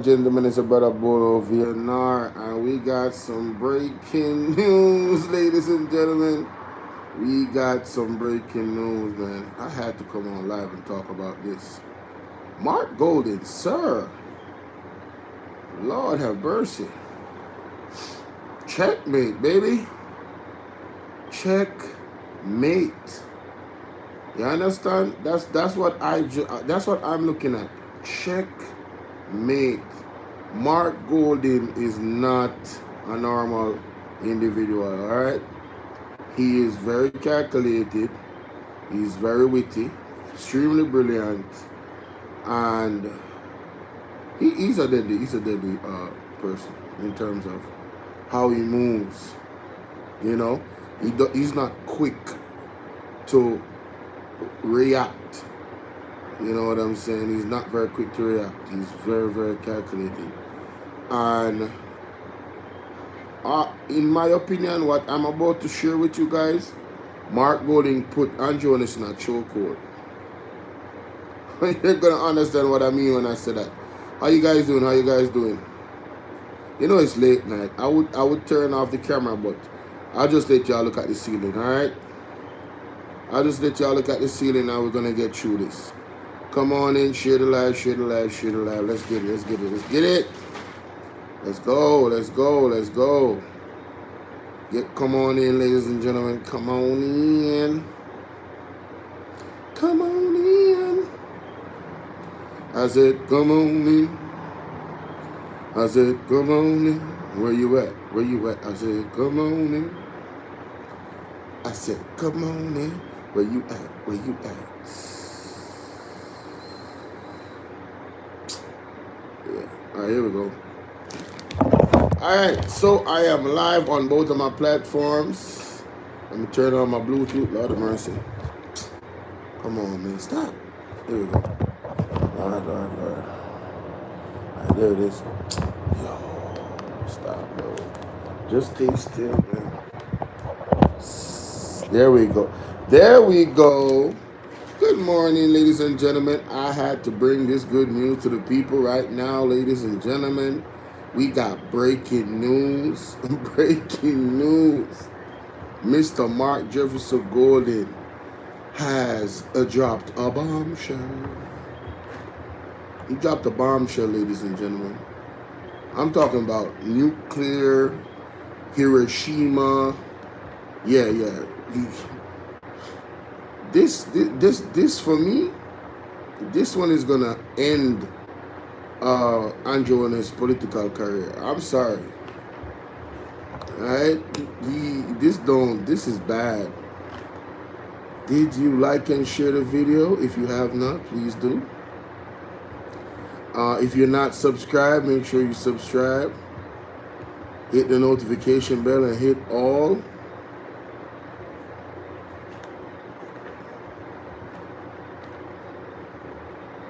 and gentlemen, it's your brother Bolo VNR, and we got some breaking news, ladies and gentlemen. We got some breaking news, man. I had to come on live and talk about this. Mark Golden, sir. Lord have mercy. Checkmate, baby. Checkmate. You understand? That's what I'm looking at. Checkmate. Mark Golden is not a normal individual, all right? He is very calculated. He's very witty, extremely brilliant, and he's a deadly person in terms of how he moves. You know, he's not quick to react. You know what I'm saying? He's not very quick to react. He's very, very calculated. And in my opinion, what I'm about to share with you guys, Mark Golden put Holness in a chokehold. You're gonna understand what I mean when I say that. How you guys doing? How you guys doing? You know it's late night. I would turn off the camera, but I'll just let y'all look at the ceiling, alright? I'll just let y'all look at the ceiling and we're gonna get through this. Come on in, share the live, share the live, share the live. Let's get it, let's get it, let's get it. Let's go, let's go, let's go. Come on in, ladies and gentlemen. Come on in. Come on in. I said, come on in. I said, come on in. Where you at? Where you at? I said, come on in. I said, come on in. Where you at? Where you at? Yeah. All right, here we go. Alright, so I am live on both of my platforms. Let me turn on my Bluetooth. Lord of mercy. Come on, man. Stop. Here we go. Lord. Alright, there it is. Yo, stop, bro. Just stay still, man. There we go. There we go. Good morning, ladies and gentlemen. I had to bring this good news to the people right now, ladies and gentlemen. We got breaking news. Breaking news. Mr. Mark Jefferson Golden has dropped a bombshell. He dropped a bombshell, ladies and gentlemen. I'm talking about nuclear, Hiroshima. Yeah. This for me, this one is gonna end Andrew and his political career. I'm sorry. Alright? This is bad. Did you like and share the video? If you have not, please do. If you're not subscribed, make sure you subscribe. Hit the notification bell and hit all.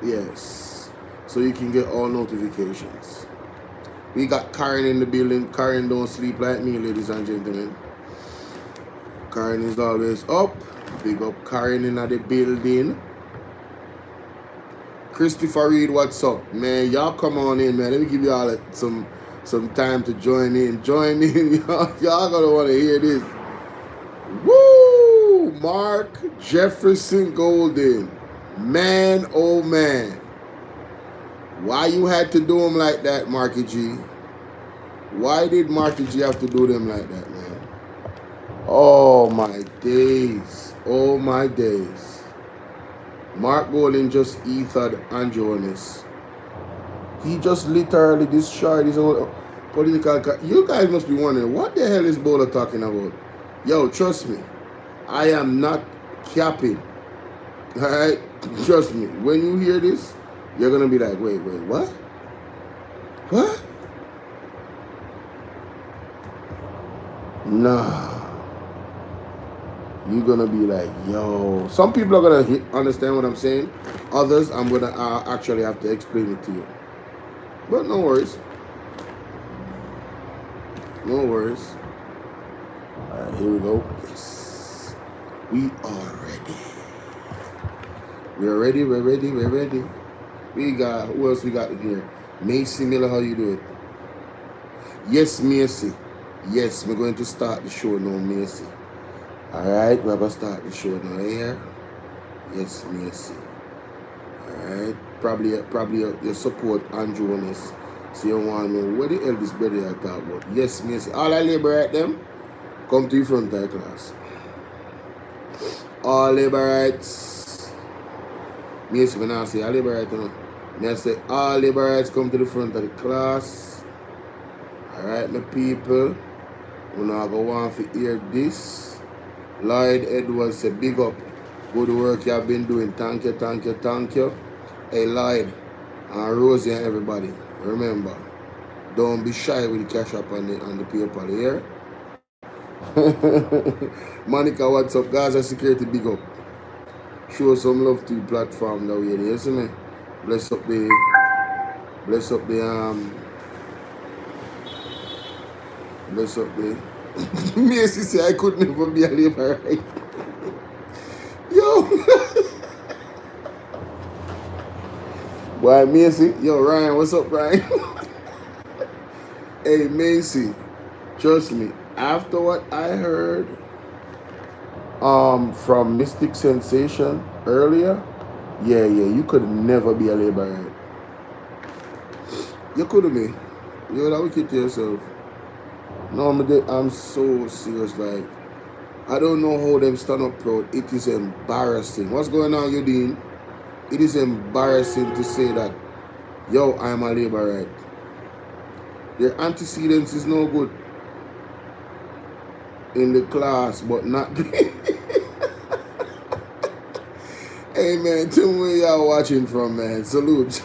Yes. So you can get all notifications. We got Karen in the building. Karen don't sleep like me, ladies and gentlemen. Karen is always up. Big up Karen in the building. Christopher Reed, what's up? Man, y'all come on in, man. Let me give y'all some time to join in. Join in. Y'all gonna want to hear this. Woo! Mark Jefferson Golden. Man, oh man. Why you had to do him like that, Marky G? Why did Marky G have to do them like that, man? Oh my days. Oh my days. Mark Golden just ethered Holness. He just literally destroyed his own political career. You guys must be wondering, what the hell is Bolo talking about? Yo, trust me. I am not capping. Alright? Trust me. When you hear this, you're going to be like, wait, what? What? Nah. You're going to be like, yo. Some people are going to understand what I'm saying. Others, I'm going to actually have to explain it to you. But no worries. No worries. All right, here we go. Yes. We are ready. We're ready. We got, who else we got in here? Macy Miller, how you doing? Yes, Macy. Yes, we're going to start the show now, Macy. Alright, we're going to start the show now here. Yes, Macy. Alright. Probably your support Andrew Holness. So you want to know what the hell this brother I talk about. Yes, Macy. All I liberate them, come to the front of the class. All liberates. Macy, when I say all liberates, I say all liberates come to the front of the class. Alright, my people. We now go on to hear this. Lloyd Edwards say big up. Good work you have been doing. Thank you, thank you, thank you. Hey Lloyd and Rosie and everybody. Remember, don't be shy with the cash up on the paper here. Monica, what's up? Gaza Security, big up. Show some love to the platform now here. You see me? Bless up the bless up Macy say I could never be a labor, right? Yo Boy, Macy, yo Ryan, what's up, Ryan? Hey Macy, trust me, after what I heard from Mystic Sensation earlier, yeah, you could never be a laborer. You couldn't be. You would have wicked to yourself. No, I'm so serious. Like, I don't know how them stand up proud. It is embarrassing. What's going on, Eugene? It is embarrassing to say that, yo, I'm a laborer. Your antecedents is no good in the class, but not Hey man, tell me where y'all watching from, man. Salute.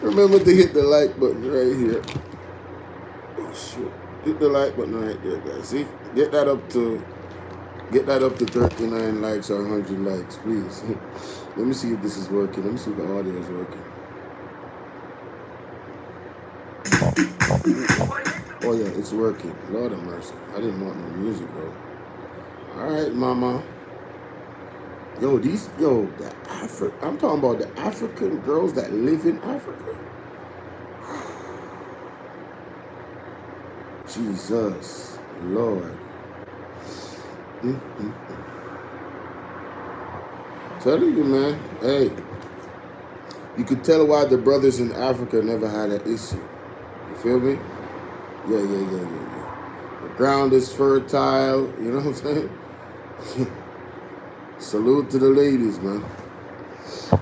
Remember to hit the like button right here. Oh shit. Hit the like button right there, guys. See? Get that up to 39 likes or 100 likes, please. Let me see if this is working. Let me see if the audio is working. Oh yeah, it's working. Lord have mercy. I didn't want no music though. Alright, mama. Yo, I'm talking about the African girls that live in Africa. Jesus, Lord. Telling you, man. Hey, you could tell why the brothers in Africa never had an issue. You feel me? Yeah. The ground is fertile. You know what I'm saying? Salute to the ladies, man.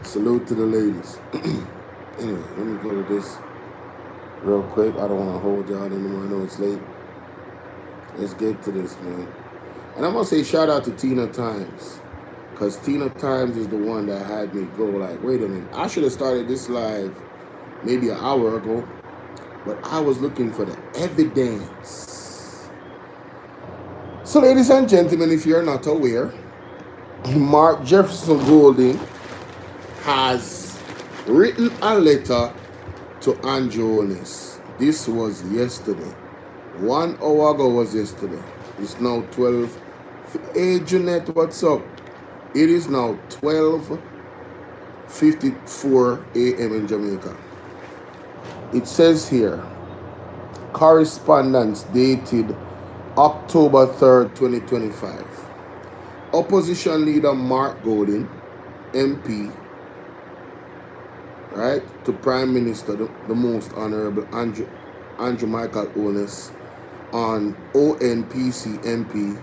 Salute to the ladies. Anyway, let me go to this real quick. I don't want to hold y'all anymore. I know it's late. Let's get to this, man. And I'm going to say shout out to Tina Times. Because Tina Times is the one that had me go like, wait a minute. I should have started this live maybe an hour ago. But I was looking for the evidence. So ladies and gentlemen, if you're not aware, Mark Jefferson Golding has written a letter to Andrew Holness. This was yesterday. 1 hour ago was yesterday. It's now 12. Hey Jeanette, what's up? It is now 12:54 a.m. in Jamaica. It says here, correspondence dated October 3rd, 2025. Opposition leader Mark Golding, MP, right, to Prime Minister, the Most Honorable Andrew Michael Holness, on ONPC MP.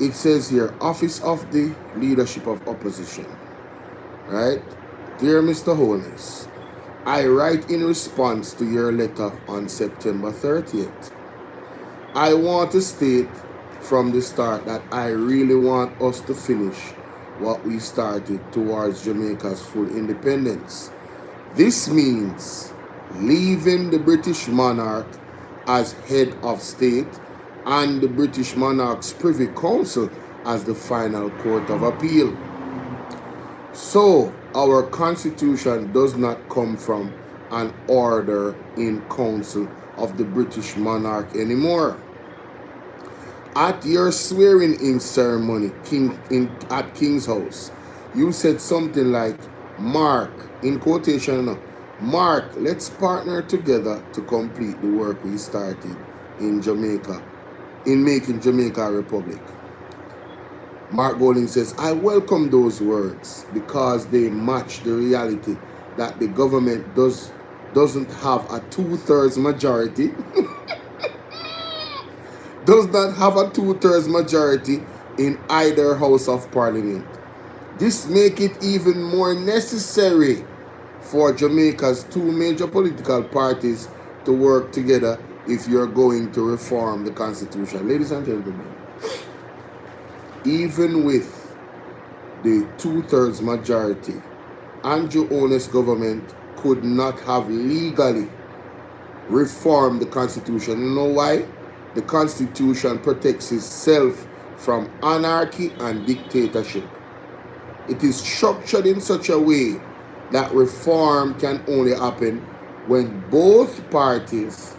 It says here, Office of the Leadership of Opposition, right? Dear Mr. Holness, I write in response to your letter on September 30th. I want to state from the start that I really want us to finish what we started towards Jamaica's full independence. This means leaving the British monarch as head of state and the British monarch's Privy Council as the final court of appeal. So our constitution does not come from an order in council of the British monarch anymore. At your swearing-in ceremony at King's House, you said something like, Mark, in quotation, Mark, let's partner together to complete the work we started in Jamaica, in making Jamaica a republic. Mark Golding says, I welcome those words because they match the reality that the government doesn't have a 2/3 majority, does not have a 2/3 majority in either House of Parliament. This makes it even more necessary for Jamaica's two major political parties to work together if you're going to reform the Constitution. Ladies and gentlemen, even with the 2/3 majority, Andrew Holness government could not have legally reformed the Constitution. You know why? The Constitution protects itself from anarchy and dictatorship. It is structured in such a way that reform can only happen when both parties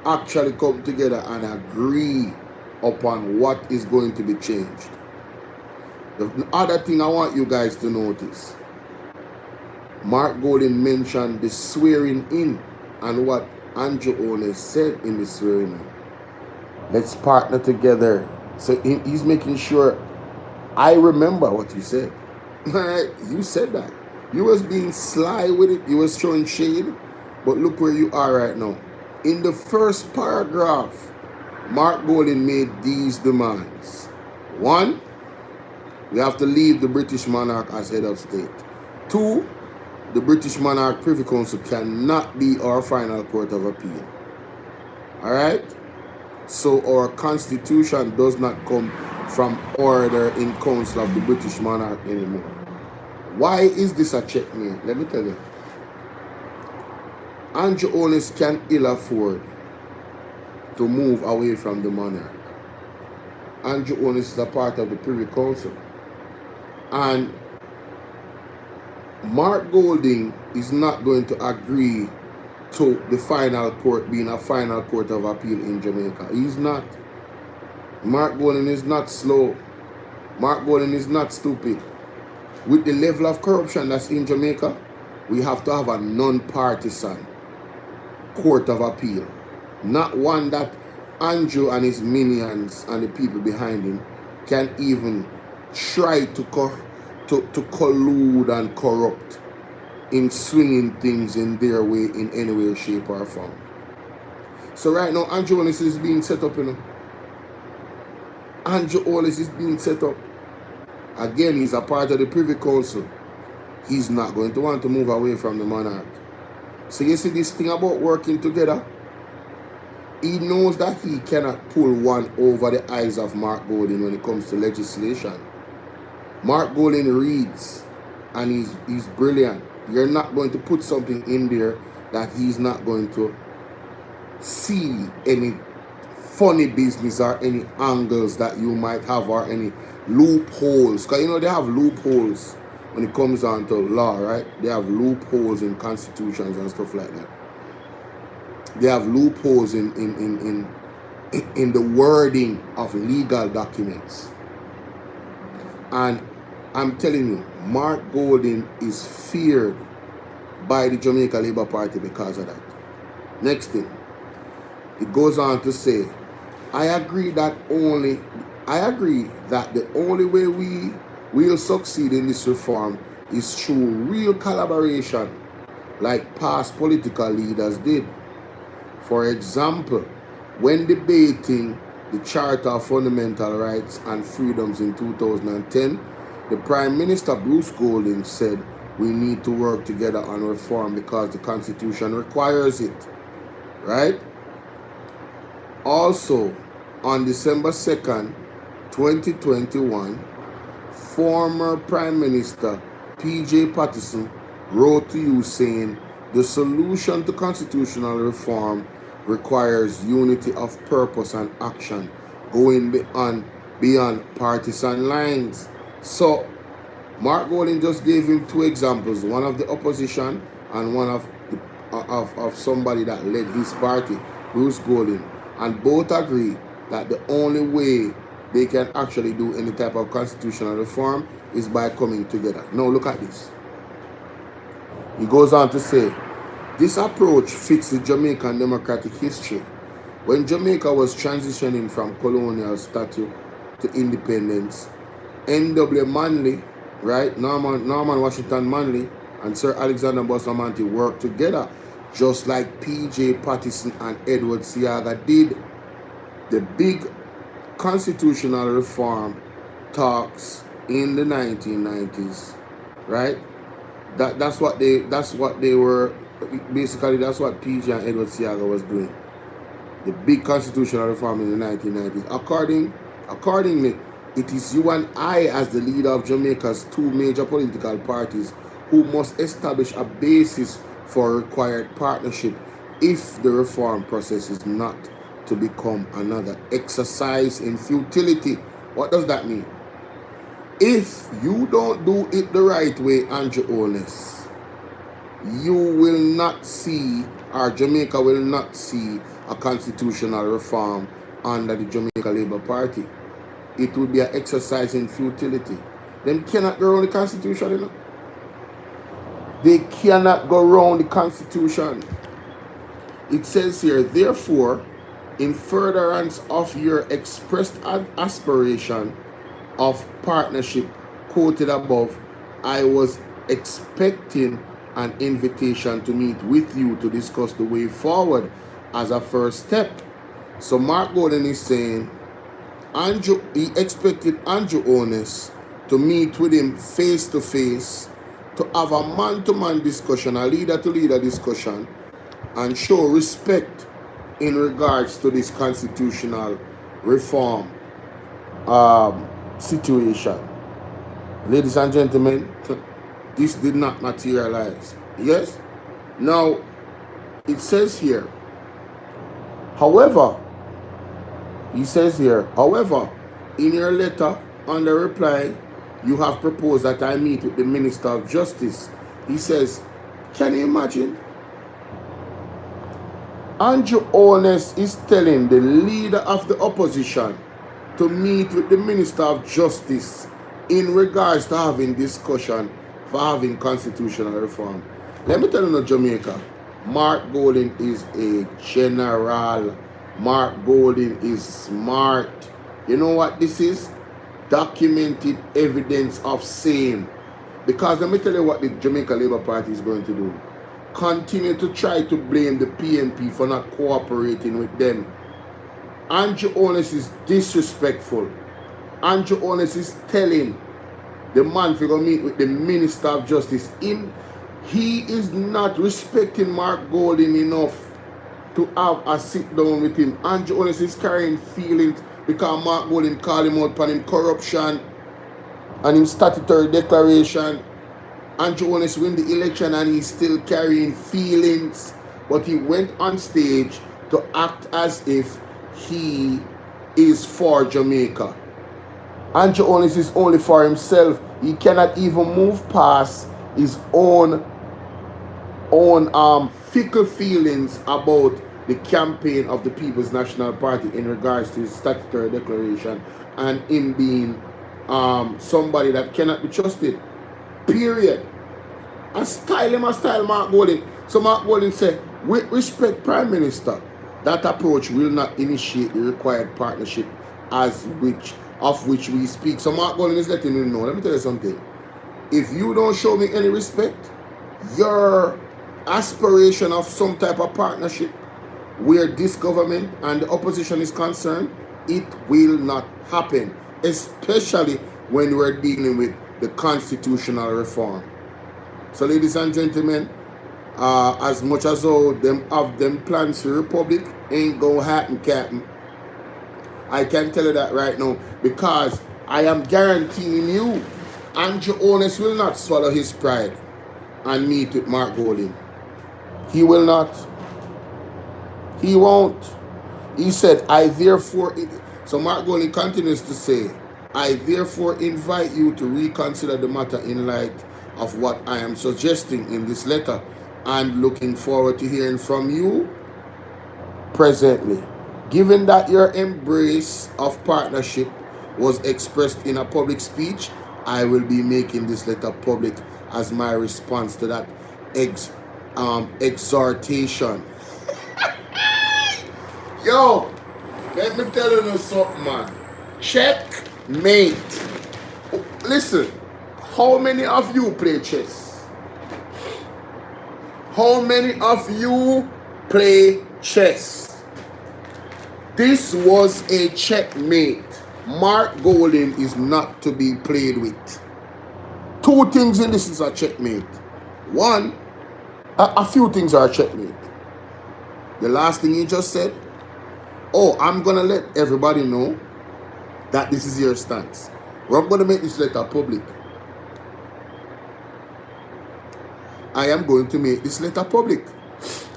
actually come together and agree upon what is going to be changed. The other thing I want you guys to notice, Mark Golding mentioned the swearing in and what Andrew Holness said in the swearing in. Let's partner together. So he's making sure I remember what you said. Alright, you said that. You was being sly with it. You was throwing shade. But look where you are right now. In the first paragraph, Mark Golding made these demands. 1, we have to leave the British monarch as head of state. 2, the British monarch Privy Council cannot be our final court of appeal. Alright? So our constitution does not come from order in council of the British monarch anymore. Why is this a checkmate? Let me tell you. Andrew Holness can ill afford to move away from the monarch. Andrew Holness is a part of the Privy Council. And Mark Golding is not going to agree to the final court being a final court of appeal in Jamaica. He's not. Mark Golding is not slow. Mark Golding is not stupid. With the level of corruption that's in Jamaica, we have to have a non-partisan court of appeal. Not one that Andrew and his minions and the people behind him can even try to collude and corrupt in swinging things in their way in any way, shape, or form. So right now, Andrew Holness is being set up, you know. Andrew Holness is being set up. Again, he's a part of the Privy Council. He's not going to want to move away from the monarch. So you see this thing about working together? He knows that he cannot pull one over the eyes of Mark Golding when it comes to legislation. Mark Golding reads, and he's brilliant. You're not going to put something in there that he's not going to see any funny business or any angles that you might have or any loopholes. Because you know they have loopholes when it comes down to law, right? They have loopholes in constitutions and stuff like that. They have loopholes in the wording of legal documents. And I'm telling you, Mark Golding is feared by the Jamaica Labour Party because of that. Next thing, it goes on to say, I agree that the only way we will succeed in this reform is through real collaboration, like past political leaders did. For example, when debating the Charter of Fundamental Rights and Freedoms in 2010, the Prime Minister Bruce Golding said we need to work together on reform because the Constitution requires it, right? Also, on December 2nd, 2021, former Prime Minister P.J. Patterson wrote to you saying the solution to constitutional reform requires unity of purpose and action going beyond partisan lines. So Mark Golding just gave him 2 examples, one of the opposition and one of somebody that led his party, Bruce Golding, and both agree that the only way they can actually do any type of constitutional reform is by coming together. Now look at this. He goes on to say, this approach fits the Jamaican democratic history. When Jamaica was transitioning from colonial status to independence, N.W. Manley, right, Norman Washington Manley, and Sir Alexander Bustamante worked together, just like P.J. Patterson and Edward Seaga did. The big constitutional reform talks in the 1990s, right? That's what they were basically. That's what PJ and Edward Seaga was doing. The big constitutional reform in the 1990s. Accordingly, it is you and I, as the leader of Jamaica's two major political parties, who must establish a basis for required partnership if the reform process is not to become another exercise in futility. What does that mean? If you don't do it the right way, Andrew Holness, you will not see, or Jamaica will not see, a constitutional reform under the Jamaica Labour Party. It will be an exercise in futility. Them cannot go around the Constitution, you know? They cannot go around the Constitution. It says here, therefore, in furtherance of your expressed aspiration of partnership quoted above, I was expecting an invitation to meet with you to discuss the way forward as a first step. So Mark Golden is saying he expected Andrew Holness to meet with him face to face, to have a man-to-man discussion, a leader-to-leader discussion, and show respect in regards to this constitutional reform situation. Ladies and gentlemen, this did not materialize. Yes? Now, it says here, however, he says here, however, in your letter on the reply, you have proposed that I meet with the Minister of Justice. He says, can you imagine? Andrew Holness is telling the leader of the opposition to meet with the Minister of Justice in regards to having discussion for having constitutional reform. Let me tell you now, Jamaica, Mark Golden is a general. Mark Golden is smart. You know what this is? Documented evidence of same. Because let me tell you what the Jamaica Labour Party is going to do. Continue to try to blame the PNP for not cooperating with them. Andrew Holness is disrespectful. Andrew Holness is telling the man to go meet with the Minister of Justice. He is not respecting Mark Golden enough to have a sit down with him. Andrew Holness is carrying feelings because Mark Golden called him out for him corruption and him statutory declaration. Andrew Holness win the election and he's still carrying feelings, but he went on stage to act as if he is for Jamaica. Andrew Holness is only for himself. He cannot even move past his own fickle feelings about the campaign of the People's National Party in regards to his statutory declaration and him being somebody that cannot be trusted. Period. And style Mark Golden. So Mark Golden said, with respect, Prime Minister, that approach will not initiate the required partnership of which we speak. So Mark Golden is letting him know. Let me tell you something. If you don't show me any respect, your aspiration of some type of partnership where this government and the opposition is concerned, it will not happen. Especially when we're dealing with the constitutional reform. So ladies and gentlemen, as much as all them have them plans for republic, ain't gonna happen, Captain. I can tell you that right now, because I am guaranteeing you, Andrew Holness will not swallow his pride and meet with Mark Golden. He will not. He won't. He said, I therefore... So Mark Golden continues to say, I therefore invite you to reconsider the matter in light of what I am suggesting in this letter, and looking forward to hearing from you presently. Given that your embrace of partnership was expressed in a public speech, I will be making this letter public as my response to that. exhortation. Yo, let me tell you something, man. Checkmate. Listen, how many of you play chess? How many of you play chess? This was a checkmate. Mark Golding is not to be played with. Two things in this is a checkmate. One, a few things are a checkmate. The last thing he just said, oh, I'm going to let everybody know that this is your stance. We're going to make this letter public. I am going to make this letter public.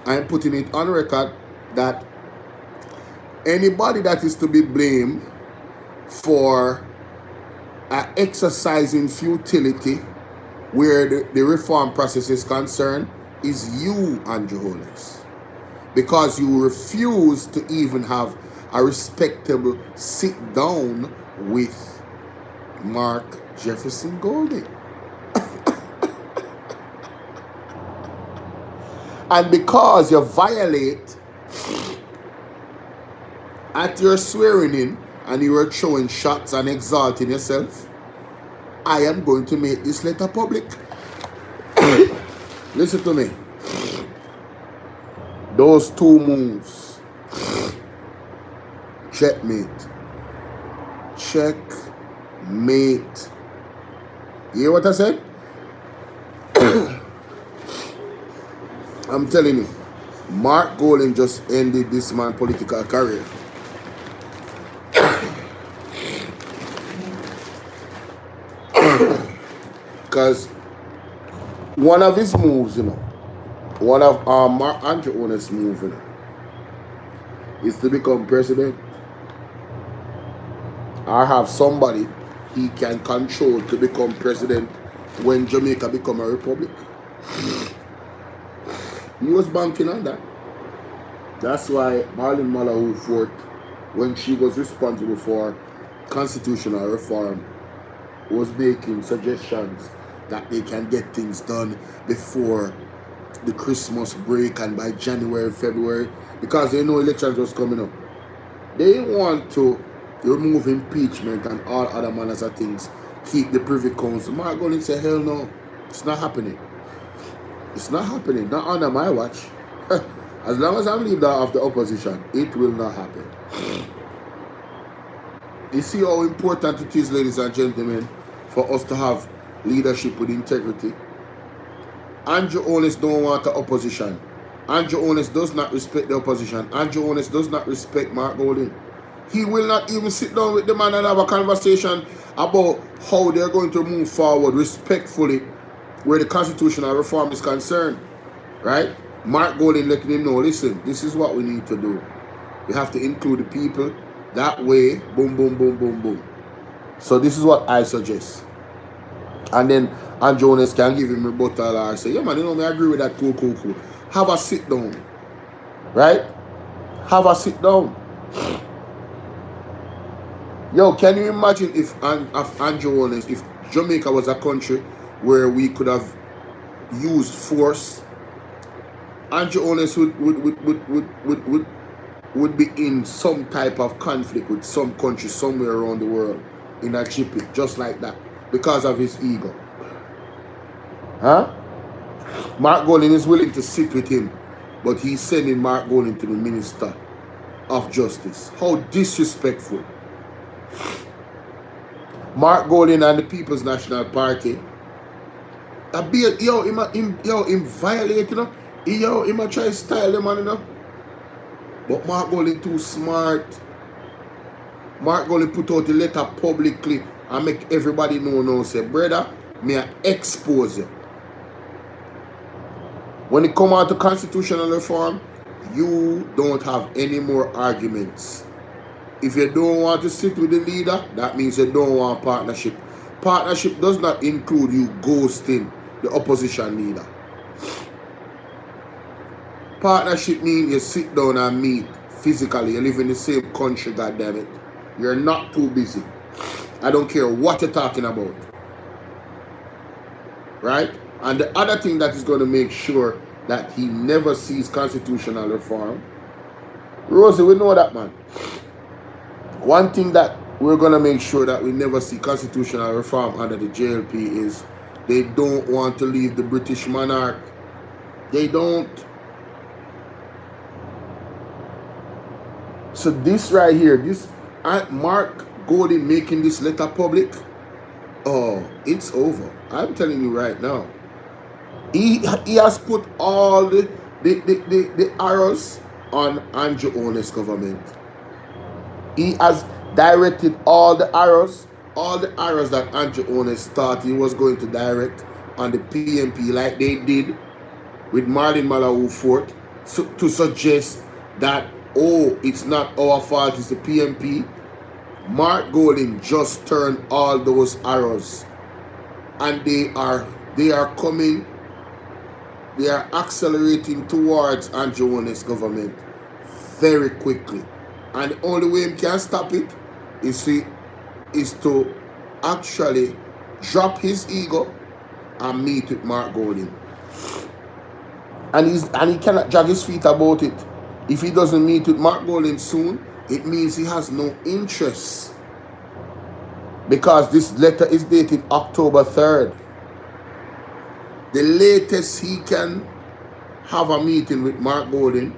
I am putting it on record that anybody that is to be blamed for exercising futility where the reform process is concerned is you, Andrew Holness. Because you refuse to even have a respectable sit down with Mark Jefferson Golding. And because you violate at your swearing in and you were throwing shots and exalting yourself, I am going to make this letter public. Listen to me. Those two moves. Checkmate. Checkmate. You hear what I said? I'm telling you, Mark Golding just ended this man's political career. Because one of his moves, one of Mark Andrew Holness' moves, is to become president or have somebody he can control to become president when Jamaica become a republic. He was banking on that. That's why Marlene Malahou Fort, when she was responsible for constitutional reform, was making suggestions that they can get things done before the Christmas break and by January, February, because they know elections was coming up. They want to remove impeachment and all other manners of things, keep the Privy Council. Mark Golding said, hell no, it's not happening. It's not happening, not under my watch. As long as I'm leader of the opposition, it will not happen. You see how important it is, ladies and gentlemen, for us to have leadership with integrity. Andrew Holness don't want the opposition. Andrew Holness does not respect the opposition. Andrew Holness does not respect Mark Golding. He will not even sit down with the man and have a conversation about how they're going to move forward respectfully where the constitutional reform is concerned. Right? Mark Golding letting him know, listen, this is what we need to do. We have to include the people. That way, boom, boom, boom, boom, boom. So this is what I suggest. And then Andrew Holness can give him a rebuttal or say, yeah man, I agree with that, cool. Have a sit down. Right? Have a sit down. Yo, can you imagine if Andrew Holness, if Jamaica was a country where we could have used force, Andrew Holness would be in some type of conflict with some country somewhere around the world in a jiffy, just like that, because of his ego. Huh? Mark Golding is willing to sit with him, but he's sending Mark Golding to the Minister of Justice. How disrespectful. Mark Golding and the People's National Party, him violate, him try to style them, man, But Mark Golding too smart. Mark Golding put out the letter publicly and make everybody know, say, brother, me I expose you. When it come out to constitutional reform, you don't have any more arguments. If you don't want to sit with the leader, that means you don't want partnership. Partnership does not include you ghosting the opposition leader. Partnership means you sit down and meet physically. You live in the same country, goddammit. You're not too busy. I don't care what you're talking about. Right? And the other thing that is going to make sure that he never sees constitutional reform, Rosie, we know that, man. One thing that we're going to make sure that we never see constitutional reform under the JLP is they don't want to leave the British monarch. They don't. So this right here, this Mark Golding making this letter public, oh, it's over. I'm telling you right now. He has put all the arrows on Andrew Holness government. He has directed all the arrows that Andrew Holness thought he was going to direct on the PMP, like they did with Marlin Malawu Fort, to suggest that, oh, it's not our fault, it's the PMP. Mark Golding just turned all those arrows, and they are coming, they are accelerating towards Andrew Holness government very quickly. And the only way he can stop it is to actually drop his ego and meet with Mark Golding. And he cannot drag his feet about it. If he doesn't meet with Mark Golding soon, it means he has no interest. Because this letter is dated October 3rd. The latest he can have a meeting with Mark Golding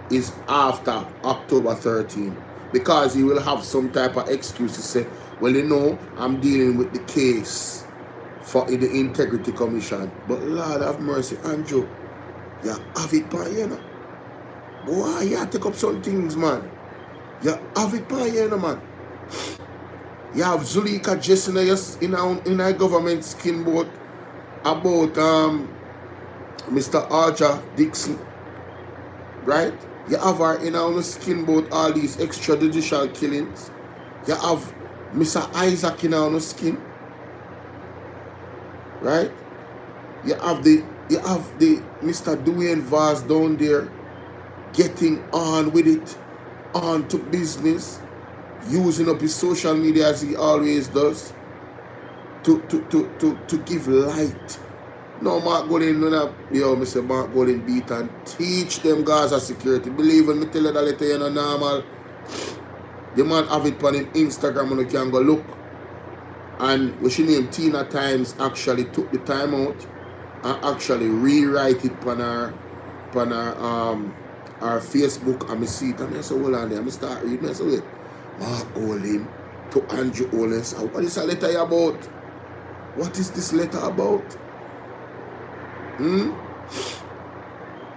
is after October 13th. Because he will have some type of excuse to say, well, you know, I'm dealing with the case for the Integrity Commission. But Lord have mercy, Andrew, you have it by you know. Boy, you take up some things, man. You have it by you know, man. You have Zulika just in a government skin boat about Mr. Archer Dixon, right? You have her in a skin boat all these extrajudicial killings. You have Mr. Isaac in a skin, right? You have the Mr. Dwayne Vaz down there getting on with it, on to business, using up his social media as he always does to give light. No, Mark Golding, yo, Mr. Mark Golding beat and teach them guys of security. Believe me, tell you that letter, you know, normal. The man have it on him Instagram and you can go look. And what she named Tina Times actually took the time out and actually rewrite it on our Facebook, and I see it and I say, hold on there, I start reading. I say, wait, Mark Golding to Andrew Holness. What is a letter about? What is this letter about? And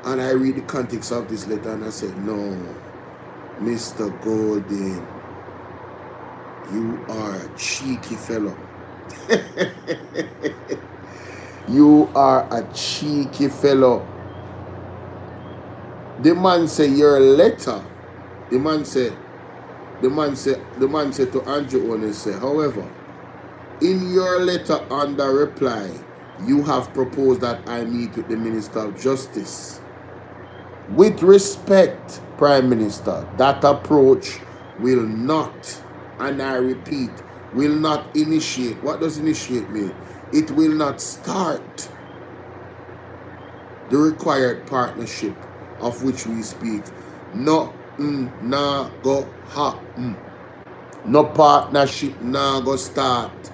I read the context of this letter and I said, no, Mr. Golding, you are a cheeky fellow. You are a cheeky fellow. The man say your letter. The man said to Andrew Holness, say, however, in your letter under reply, you have proposed that I meet with the Minister of Justice. With respect, Prime Minister, that approach will not, and I repeat, will not initiate. What does initiate mean? It will not start the required partnership of which we speak. No, nah go happen. No partnership nah go start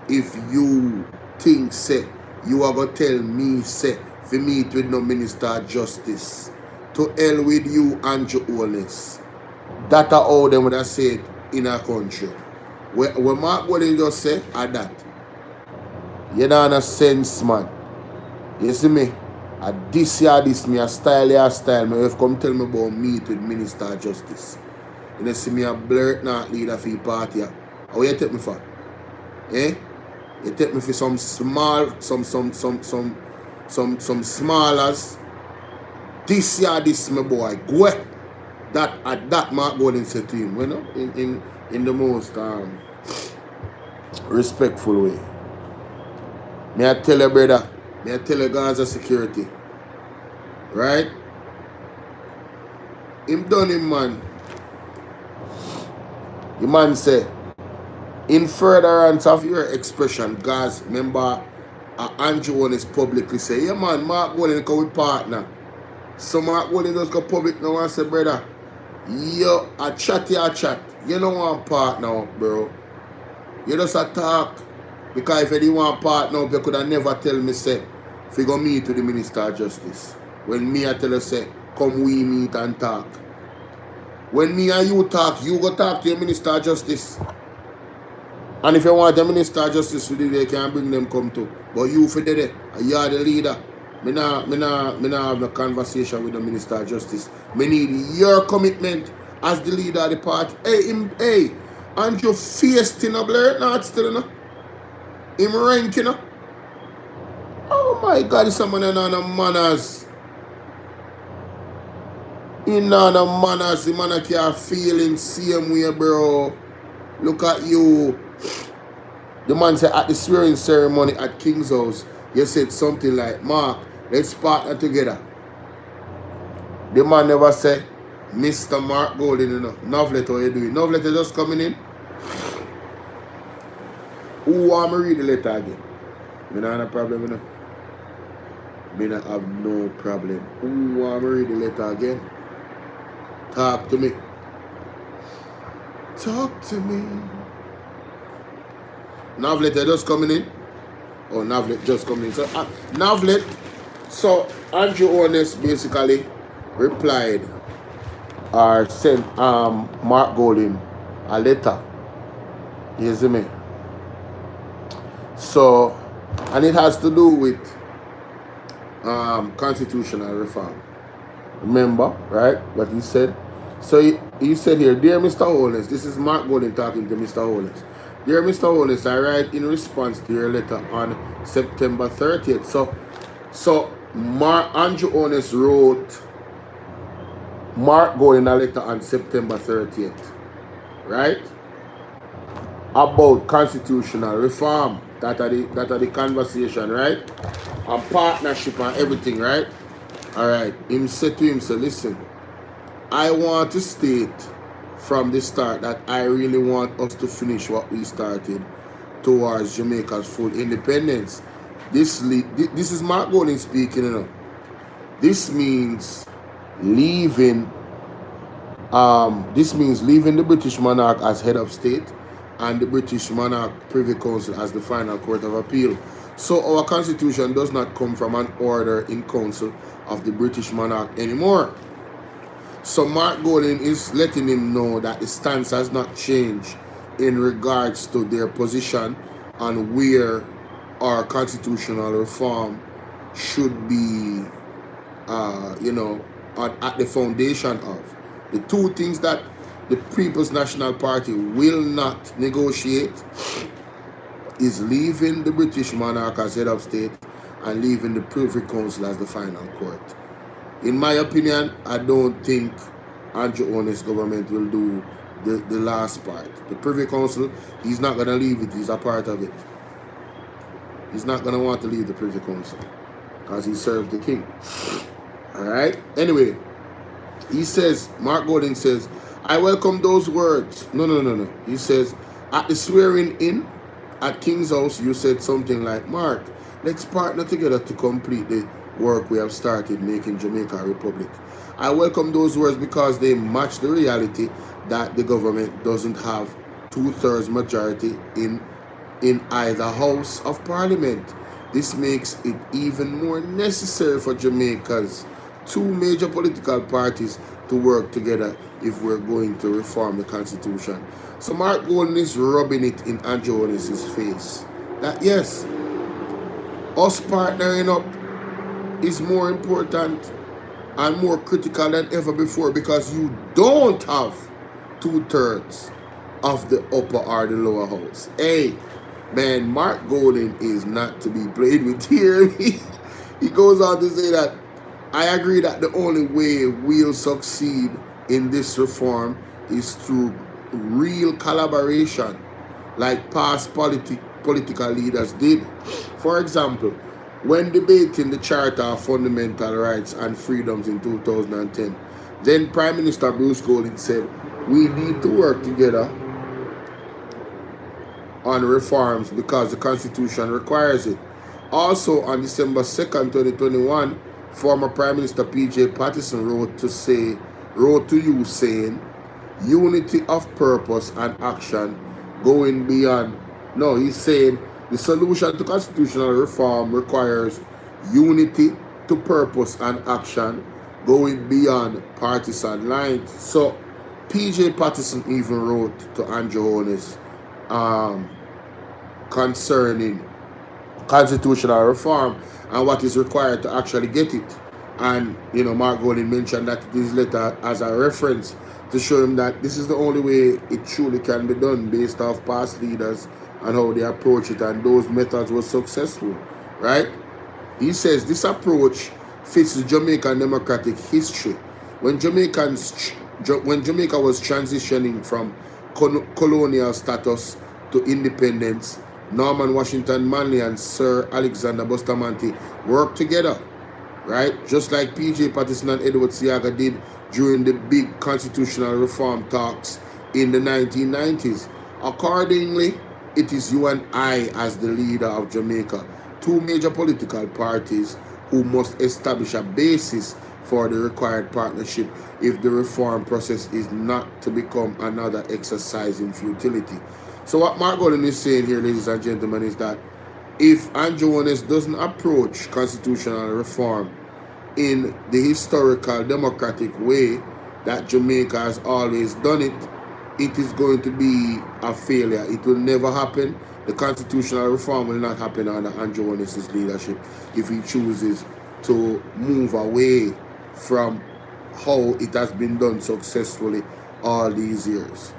if you think say you are gonna tell me say for meet with no Minister of Justice. To hell with you, Andrew Holness. That are all them would have said in our country. When Mark Golding just say at that. You know no sense, man. You see me? This me a style me if come tell me about meet with Minister of Justice. You see me a blurt not leader for your party. How you take me for? Eh? You take me for some small, some smallers. This my boy. Go that Mark Golding said to him, you know, in the most respectful way. May I tell you, brother, may I tell you guys of security. Right? Him done him, man. The man say, in furtherance of your expression, guys, remember Andrew Holness publicly say, yeah man, Mark Golding come with partner. So Mark Golding just go public now and say, brother, yo, a chat. You don't want partner, bro. You just a talk. Because if you didn't want partner, you could have never tell me, say, if you go meet with the Minister of Justice. When me I tell you, say, come we meet and talk. When me and you talk, you go talk to your Minister of Justice. And if you want the Minister of Justice to do they can bring them come to. But you for there, you are the leader. Me nah have no conversation with the Minister of Justice. Me need your commitment as the leader of the party. Hey, Andrew face in a blur not still, you know? Him rank, you know? Oh my God, this man ain't no manners. He not no manners. The man can't feel him same way, bro. Look at you. The man said at the swearing ceremony at King's House, you said something like, Mark, let's partner together. The man never said, Mr. Mark Golding, you know. Novlet, how you doing? Novlet is just coming in. Who want me read the letter again? Me not have no problem, you know. Me not have no problem. Who want me read the letter again? Talk to me. Talk to me. Novlet just coming in. Oh, Novlet just coming in. So Novlet, so Andrew Holness basically replied or sent Mark Golding a letter. You see me? So, and it has to do with constitutional reform. Remember, right? What he said? So he said here, dear Mr. Holness, this is Mark Golding talking to Mr. Holness. Dear Mr. Holness, I write in response to your letter on September 30th. So Andrew Holness wrote Mark Golding a letter on September 30th, right? About constitutional reform. That are the conversation, right? And partnership and everything, right? Alright. Him said to him, so listen, I want to state from the start that I really want us to finish what we started towards Jamaica's full independence. This is Mark Golding speaking, you know. This means leaving the British monarch as head of state and the British monarch Privy Council as the final court of appeal. So our constitution does not come from an order in council of the British monarch anymore. So Mark Golding is letting him know that the stance has not changed in regards to their position on where our constitutional reform should be, at the foundation of. The two things that the People's National Party will not negotiate is leaving the British monarch as head of state and leaving the Privy Council as the final court. In my opinion, I don't think Andrew Holness government will do the last part. The Privy Council, he's not going to leave it. He's a part of it. He's not going to want to leave the Privy Council because he served the king. Alright? Anyway, he says, Mark Golding says, I welcome those words. No. He says, at the swearing in at King's House, you said something like, Mark, let's partner together to complete the work we have started making Jamaica a republic. I welcome those words because they match the reality that the government doesn't have 2/3 majority in either house of parliament. This makes it even more necessary for Jamaica's two major political parties to work together if we're going to reform the constitution. So Mark Golding is rubbing it in Andrew Holness's face that yes, us partnering up is more important and more critical than ever before because you don't have 2/3 of the upper or the lower house. Hey, man, Mark Golding is not to be played with here. He goes on to say that I agree that the only way we'll succeed in this reform is through real collaboration like past political leaders did. For example, when debating the Charter of Fundamental Rights and Freedoms in 2010, then Prime Minister Bruce Golding said, we need to work together on reforms because the Constitution requires it. Also, on December 2nd, 2021, former Prime Minister P.J. Patterson wrote to you saying, unity of purpose and action going beyond. No, he's saying the solution to constitutional reform requires unity to purpose and action going beyond partisan lines. So P.J. Patterson even wrote to Andrew Holness concerning constitutional reform and what is required to actually get it. And Mark Golding mentioned that this letter as a reference to show him that this is the only way it truly can be done based off past leaders and how they approach it, and those methods were successful, right? He says this approach fits the Jamaican democratic history. When Jamaica was transitioning from colonial status to independence, Norman Washington Manley and Sir Alexander Bustamante worked together, right? Just like P.J. Patterson and Edward Seaga did during the big constitutional reform talks in the 1990s. Accordingly, it is you and I as the leader of Jamaica, two major political parties, who must establish a basis for the required partnership if the reform process is not to become another exercise in futility. So what Mark Golding is saying here, ladies and gentlemen, is that if Andrew Holness doesn't approach constitutional reform in the historical democratic way that Jamaica has always done it, it is going to be a failure. It will never happen. The constitutional reform will not happen under Andrew Holness's leadership if he chooses to move away from how it has been done successfully all these years.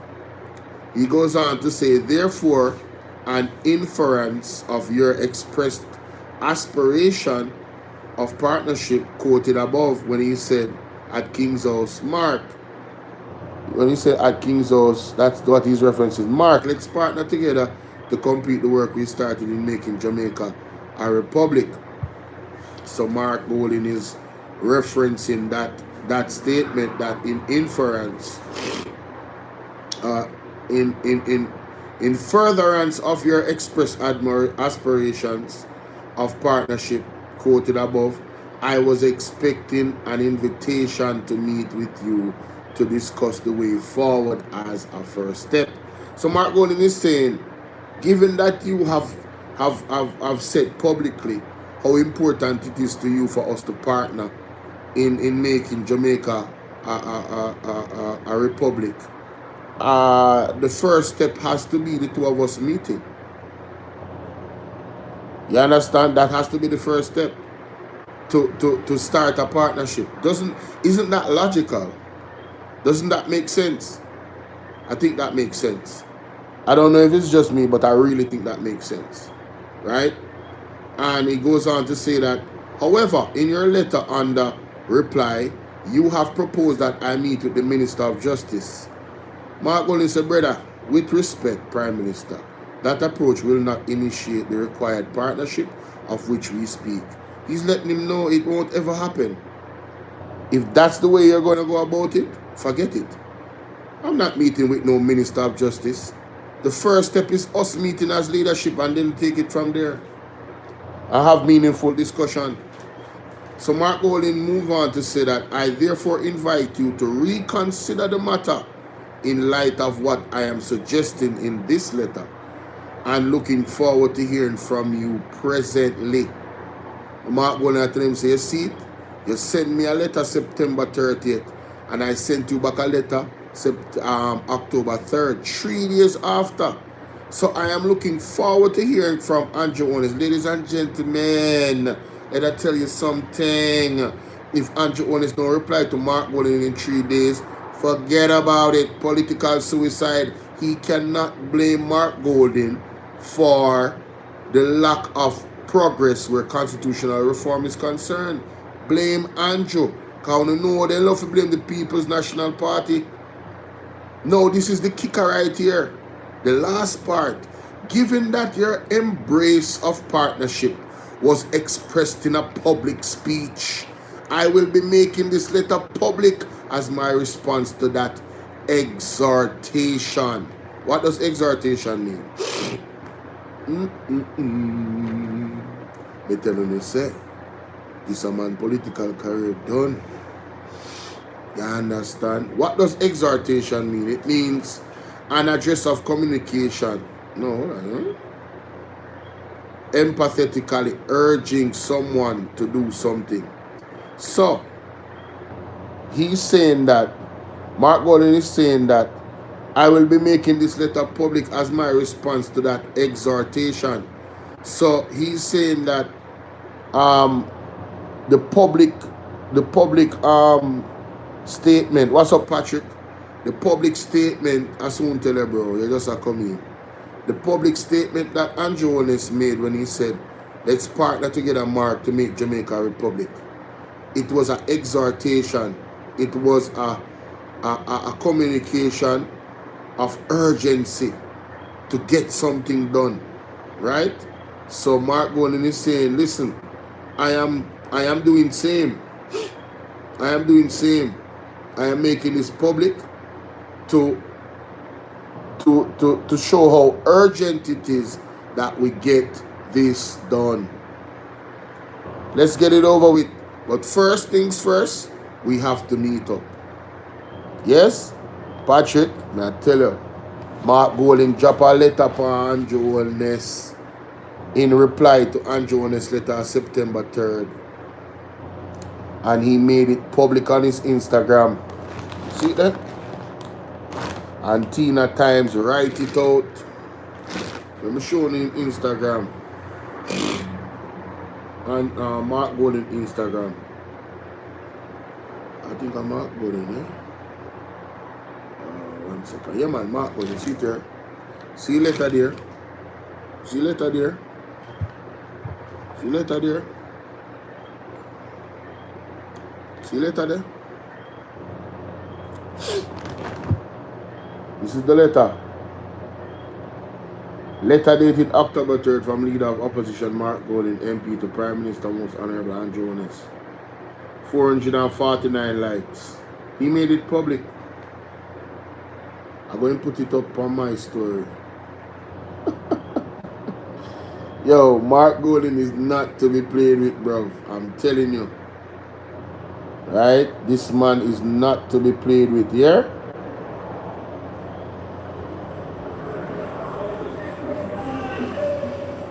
He goes on to say, therefore, an inference of your expressed aspiration of partnership quoted above when he said at King's House, Mark, when he said at King's House, that's what he's referencing. Mark, let's partner together to complete the work we started in making Jamaica a republic. So Mark Golding is referencing that statement, that in inference, in furtherance of your express aspirations of partnership quoted above, I was expecting an invitation to meet with you to discuss the way forward as a first step. So Mark Golding is saying, given that you have said publicly how important it is to you for us to partner in making Jamaica a republic, the first step has to be the two of us meeting. You understand? That has to be the first step to start a partnership. Isn't that logical? Doesn't that make sense? I think that makes sense. I don't know if it's just me, but I really think that makes sense, right? And he goes on to say that, however, in your letter under reply, you have proposed that I meet with the Minister of Justice. Mark Golding said, brother, with respect, Prime Minister, that approach will not initiate the required partnership of which we speak. He's letting him know it won't ever happen. If that's the way you're going to go about it, forget it. I'm not meeting with no Minister of Justice. The first step is us meeting as leadership and then take it from there. I have meaningful discussion. So Mark Golding move on to say that I therefore invite you to reconsider the matter in light of what I am suggesting in this letter and looking forward to hearing from you presently. Mark Golding told him, say, you see it? You sent me a letter September 30th and I sent you back a letter October 3rd, 3 days after. So I am looking forward to hearing from Andrew Holness. Ladies and gentlemen, let I tell you something. If Andrew Holness don't reply to Mark Golding in 3 days, forget about it. Political suicide. He cannot blame Mark Golding for the lack of progress where constitutional reform is concerned. Blame Andrew. Because you know they love to blame the People's National Party. No, this is the kicker right here. The last part. Given that your embrace of partnership was expressed in a public speech, I will be making this letter public as my response to that exhortation. What does exhortation mean? Me telling you say, this a man political career done. You understand? What does exhortation mean? It means an address of communication. No, hold on. Empathetically urging someone to do something. So, he's saying that, Mark Golden is saying that, I will be making this letter public as my response to that exhortation. So, he's saying that the public statement. What's up, Patrick? The public statement, I soon tell you, bro, you just come in. The public statement that Andrew Holness made when he said, let's partner together, Mark, to make Jamaica a republic. It was an exhortation. It was a communication of urgency to get something done, right? So Mark Golden is saying, listen, I am doing same. I am doing same. I am making this public to show how urgent it is that we get this done. Let's get it over with. But first things first, we have to meet up. Yes? Patrick, may I tell you, Mark Golden drop a letter for Andrew Holness in reply to Andrew Holness' letter on September 3rd. And he made it public on his Instagram. See that? And Tina Times write it out. Let me show you in Instagram. And Mark Golden Instagram. I think I'm Mark Golden, eh? 1 second. Yeah, man, Mark Golden. See it there. See letter there. See letter there. See letter there. See letter there. This is the letter. Letter dated October 3rd from Leader of Opposition Mark Golden MP to Prime Minister Most Honorable Andrew Holness. 449 likes. He made it public. I'm going to put it up on my story. Yo, Mark Golden is not to be played with, bro. I'm telling you. Right? This man is not to be played with, yeah?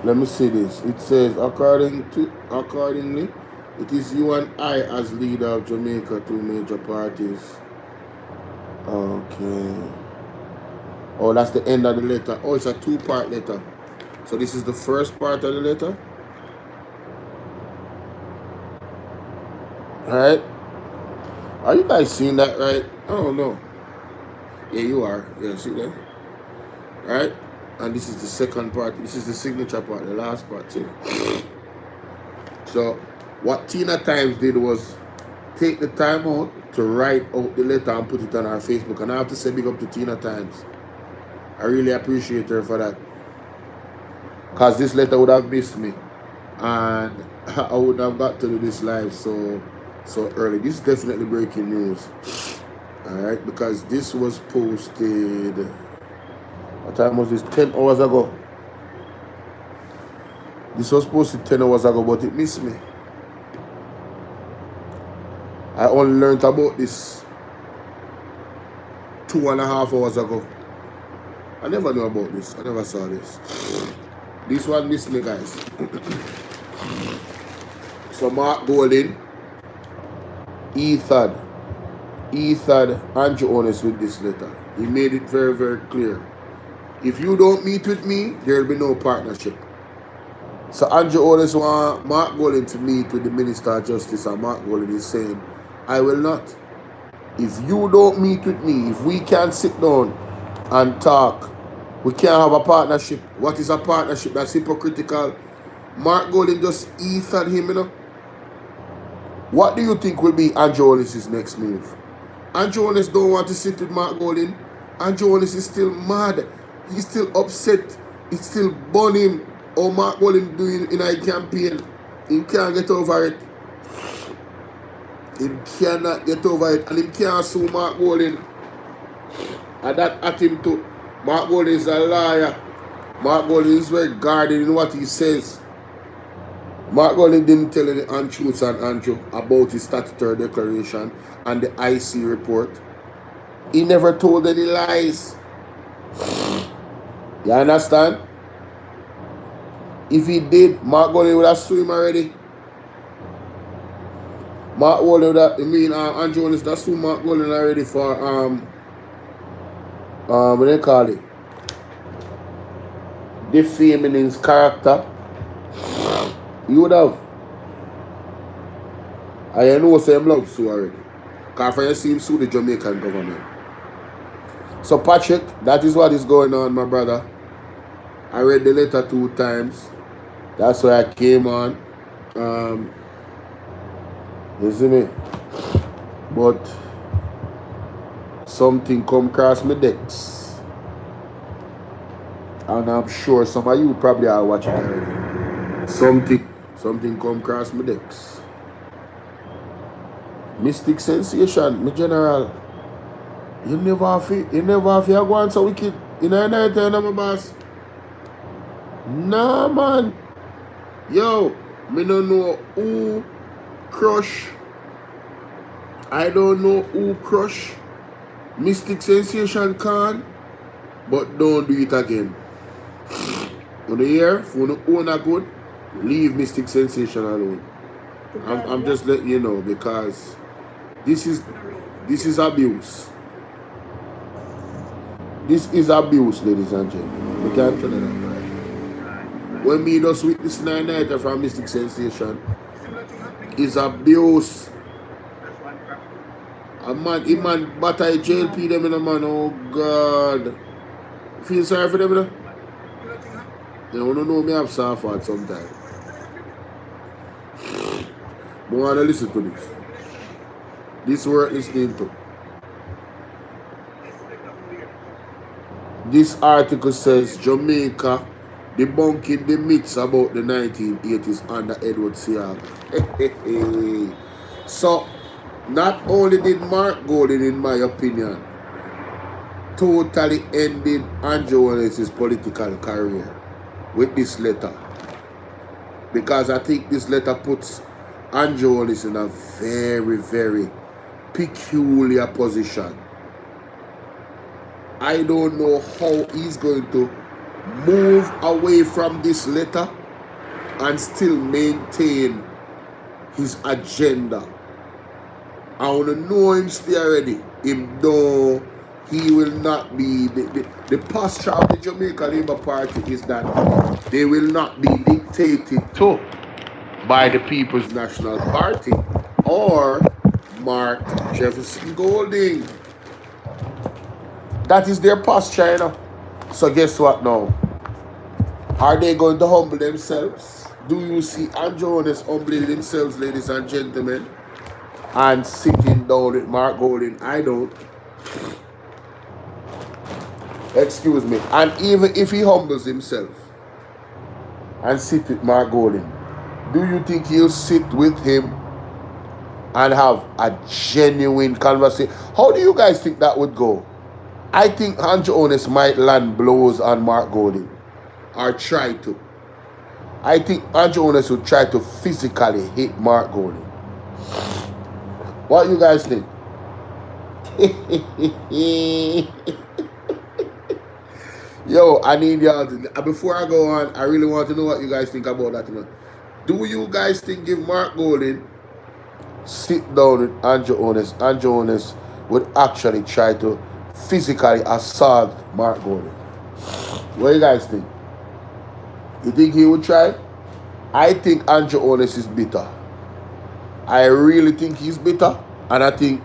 Let me see this. It says, accordingly, it is you and I as leader of Jamaica, two major parties. Okay. Oh, that's the end of the letter. Oh, it's a two-part letter. So this is the first part of the letter. Alright. Are you guys seeing that right? I don't know. Yeah, you are. Yeah, see that? Alright. And this is the second part. This is the signature part, the last part too. So what Tina Times did was take the time out to write out the letter and put it on our Facebook. And I have to say big up to Tina Times. I really appreciate her for that. Because this letter would have missed me. And I wouldn't have got to do this live so early. This is definitely breaking news. Alright, because this was posted... What time was this? 10 hours ago. This was posted 10 hours ago, but it missed me. I only learned about this 2.5 hours ago. I never knew about this. I never saw this. This one missed me, guys. So Mark Golden, Ethan Andrew Holness with this letter. He made it very, very clear. If you don't meet with me, there will be no partnership. So Andrew Holness wants Mark Golden to meet with the Minister of Justice, and Mark Golden is saying, I will not. If you don't meet with me, if we can't sit down and talk, we can't have a partnership. What is a partnership? That's hypocritical. Mark Golden just ethered him, you know. What do you think will be Andrew Holness' next move? Andrew Holness don't want to sit with Mark Golden. Andrew Holness is still mad. He's still upset. It's still burning. Or Mark Golden doing in a campaign. He can't get over it. He cannot get over it. And he can't sue Mark Golden. And that at him too. Mark Golden is a liar. Mark Golden is very guarded in what he says. Mark Golding didn't tell any untruths and Andrew about his statutory declaration and the IC report. He never told any lies. You understand? If he did, Mark Golding would have sued him already. Mark Golding would have, Andrew Holness, that's sued Mark Golding already for, what they call it? Defaming his character. He would have. I know same love sue already. Because for you see him sue the Jamaican government. So Patrick, that is what is going on, my brother. I read the letter 2 times. That's why I came on. You see me? But something come across my decks. And I'm sure some of you probably are watching already. Something come across my decks. Mystic sensation, my general. You never have to go on so wicked. You know that time, my boss. Nah, man. Yo, me don't know who crush. I don't know who crush Mystic Sensation can, but don't do it again. On the year, if you don't own a good, leave Mystic Sensation alone. I'm just letting you know because this is abuse. This is abuse, ladies and gentlemen. We can't tell you that, right? When me just witness 9 nighter from Mystic Sensation, is abuse. A man batter JLP them in a man, oh God. Feel sorry for them, you know? They don't know me have soft heart sometimes. But I want to listen to this. This worth listening to. This article says Jamaica debunking the myths about the 1980s under Edward Seaga. So, not only did Mark Golding, in my opinion, totally ended Andrew Holness' political career with this letter. Because I think this letter puts Andrew Holness in a very, very peculiar position. I don't know how he's going to move away from this letter and still maintain his agenda. I want to know him stay already. Him though he will not be the posture of the Jamaica Labour Party is that they will not be dictated to by the People's National Party or Mark Jefferson Golding. That is their posture, you know. So guess what now? Are they going to humble themselves? Do you see Andrew Holness humbling themselves, ladies and gentlemen, and sitting down with Mark Golding? I don't. Excuse me. And even if he humbles himself and sit with Mark Golding, do you think he'll sit with him and have a genuine conversation? How do you guys think that would go? I think Andrew Holness might land blows on Mark Golding, or try to. I think Andrew Holness would try to physically hit Mark Golding. What you guys think? Yo, I need y'all to, before I go on, I really want to know what you guys think about that. You know? Do you guys think if Mark Golding sit down with Andrew Holness, Andrew Holness would actually try to physically assault Mark Golding? What do you guys think? You think he would try? I think Andrew Holness is bitter. I really think he's bitter. And I think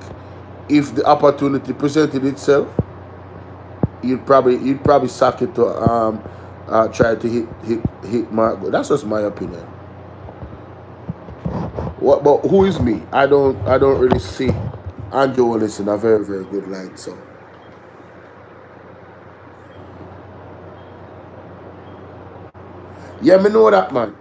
if the opportunity presented itself, he'd probably suck it to try to hit Mark Golding. That's just my opinion. But who is me? I don't really see Andrew Holness in a very, very good light, so. Yeah, me know that, man.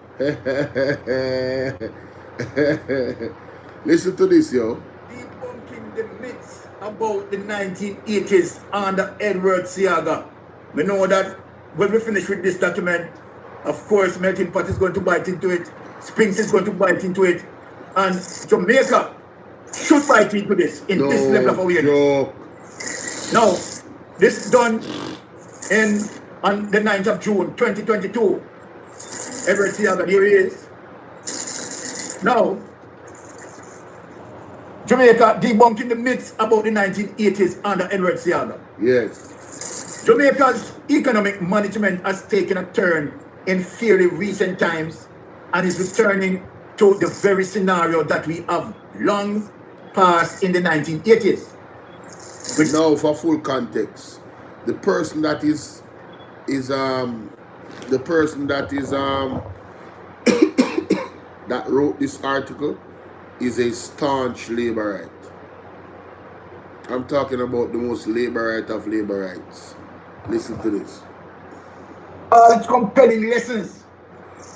Listen to this, yo. Debunking the myths about the 1980s under Edward Seaga. We know that when we finish with this document, of course, Melting Pot is going to bite into it. Springs is going to bite into it, and Jamaica should bite into this in this level of awareness. Joke. Now, this done on the 9th of June 2022. Edward Siaga, here he is. Now, Jamaica debunking the myths about the 1980s under Edward Siaga. Yes. Jamaica's economic management has taken a turn in fairly recent times and is returning to the very scenario that we have long passed in the 1980s. But now, for full context, the person that is that wrote this article is a staunch labor right. I'm talking about the most labor right of labor rights. Listen to this. All its compelling lessons,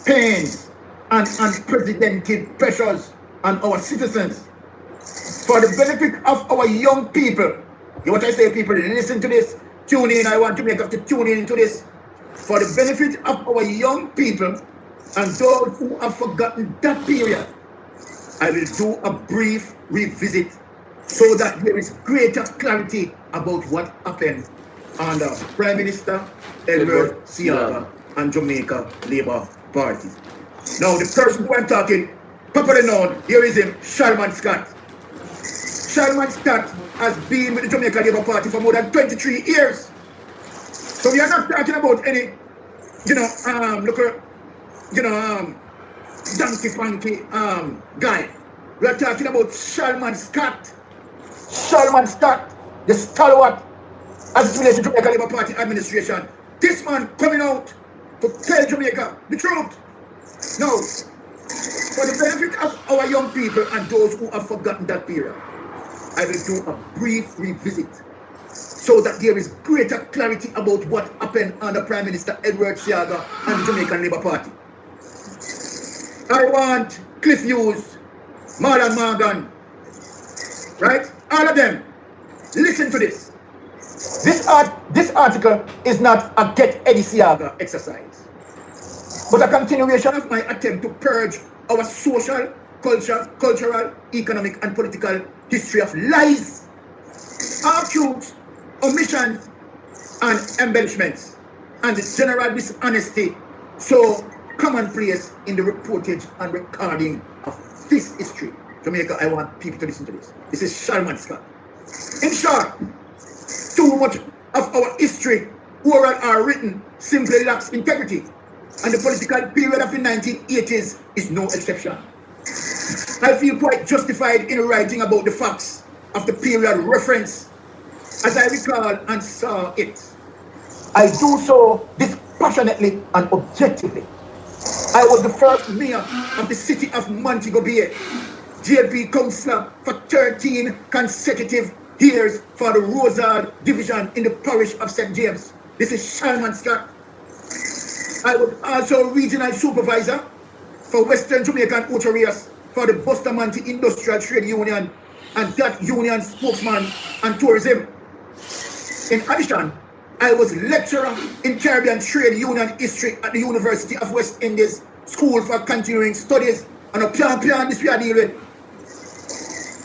pains, and unprecedented pressures on our citizens for the benefit of our young people. You know what I say, people? Listen to this. Tune in. I want to make us to tune in into this. For the benefit of our young people and those who have forgotten that period, I will do a brief revisit so that there is greater clarity about what happened under Prime Minister Edward Siaga and Jamaica Labour Party. Now, the person who I'm talking, properly known, here is him, Shalman Scott. Shalman Scott has been with the Jamaica Labour Party for more than 23 years. So we are not talking about any, donkey funky guy. We are talking about Shalman Scott. Shalman Scott, the stalwart as it relates to Jamaica Labour Party administration. This man coming out to tell Jamaica the truth. Now, for the benefit of our young people and those who have forgotten that period, I will do a brief revisit so that there is greater clarity about what happened under Prime Minister Edward Siaga and the Jamaican Labour Party. I want Cliff Hughes, Marlon Morgan, right? All of them, listen to this. This article is not a Get Eddie Siaga exercise, but a continuation of my attempt to purge our social, cultural, economic, and political history of lies, arguments, omissions, and embellishments, and the general dishonesty so commonplace in the reportage and recording of this history. Jamaica, I want people to listen to this. This is Shalman Scott. In short, too much of our history, oral or written, simply lacks integrity, and the political period of the 1980s is no exception. I feel quite justified in writing about the facts of the period reference as I recall and saw it. I do so dispassionately and objectively. I was the first mayor of the city of Montego Bay, JLP councillor for 13 consecutive years for the Rosard division in the parish of St. James. This is Shalman Scott. I was also regional supervisor for Western Jamaican Authorities for the Bustamante Industrial Trade Union and that union spokesman and tourism. In addition, I was lecturer in Caribbean Trade Union History at the University of West Indies School for Continuing Studies, and a plan this we are dealing with.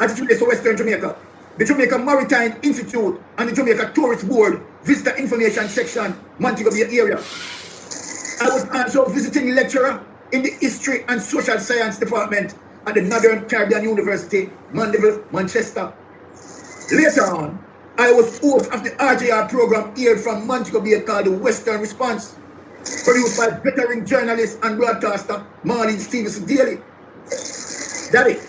At the for Western Jamaica, the Jamaica Maritime Institute and the Jamaica Tourist Board Visitor Information Section, Montego Bay area. I was also visiting lecturer in the History and Social Science Department at the Northern Caribbean University, Mandeville, Manchester. Later on, I was host of the RJR program here from Montego Bay called the Western Response, produced by veteran journalist and broadcaster Marlene Stevenson Daly. Daddy,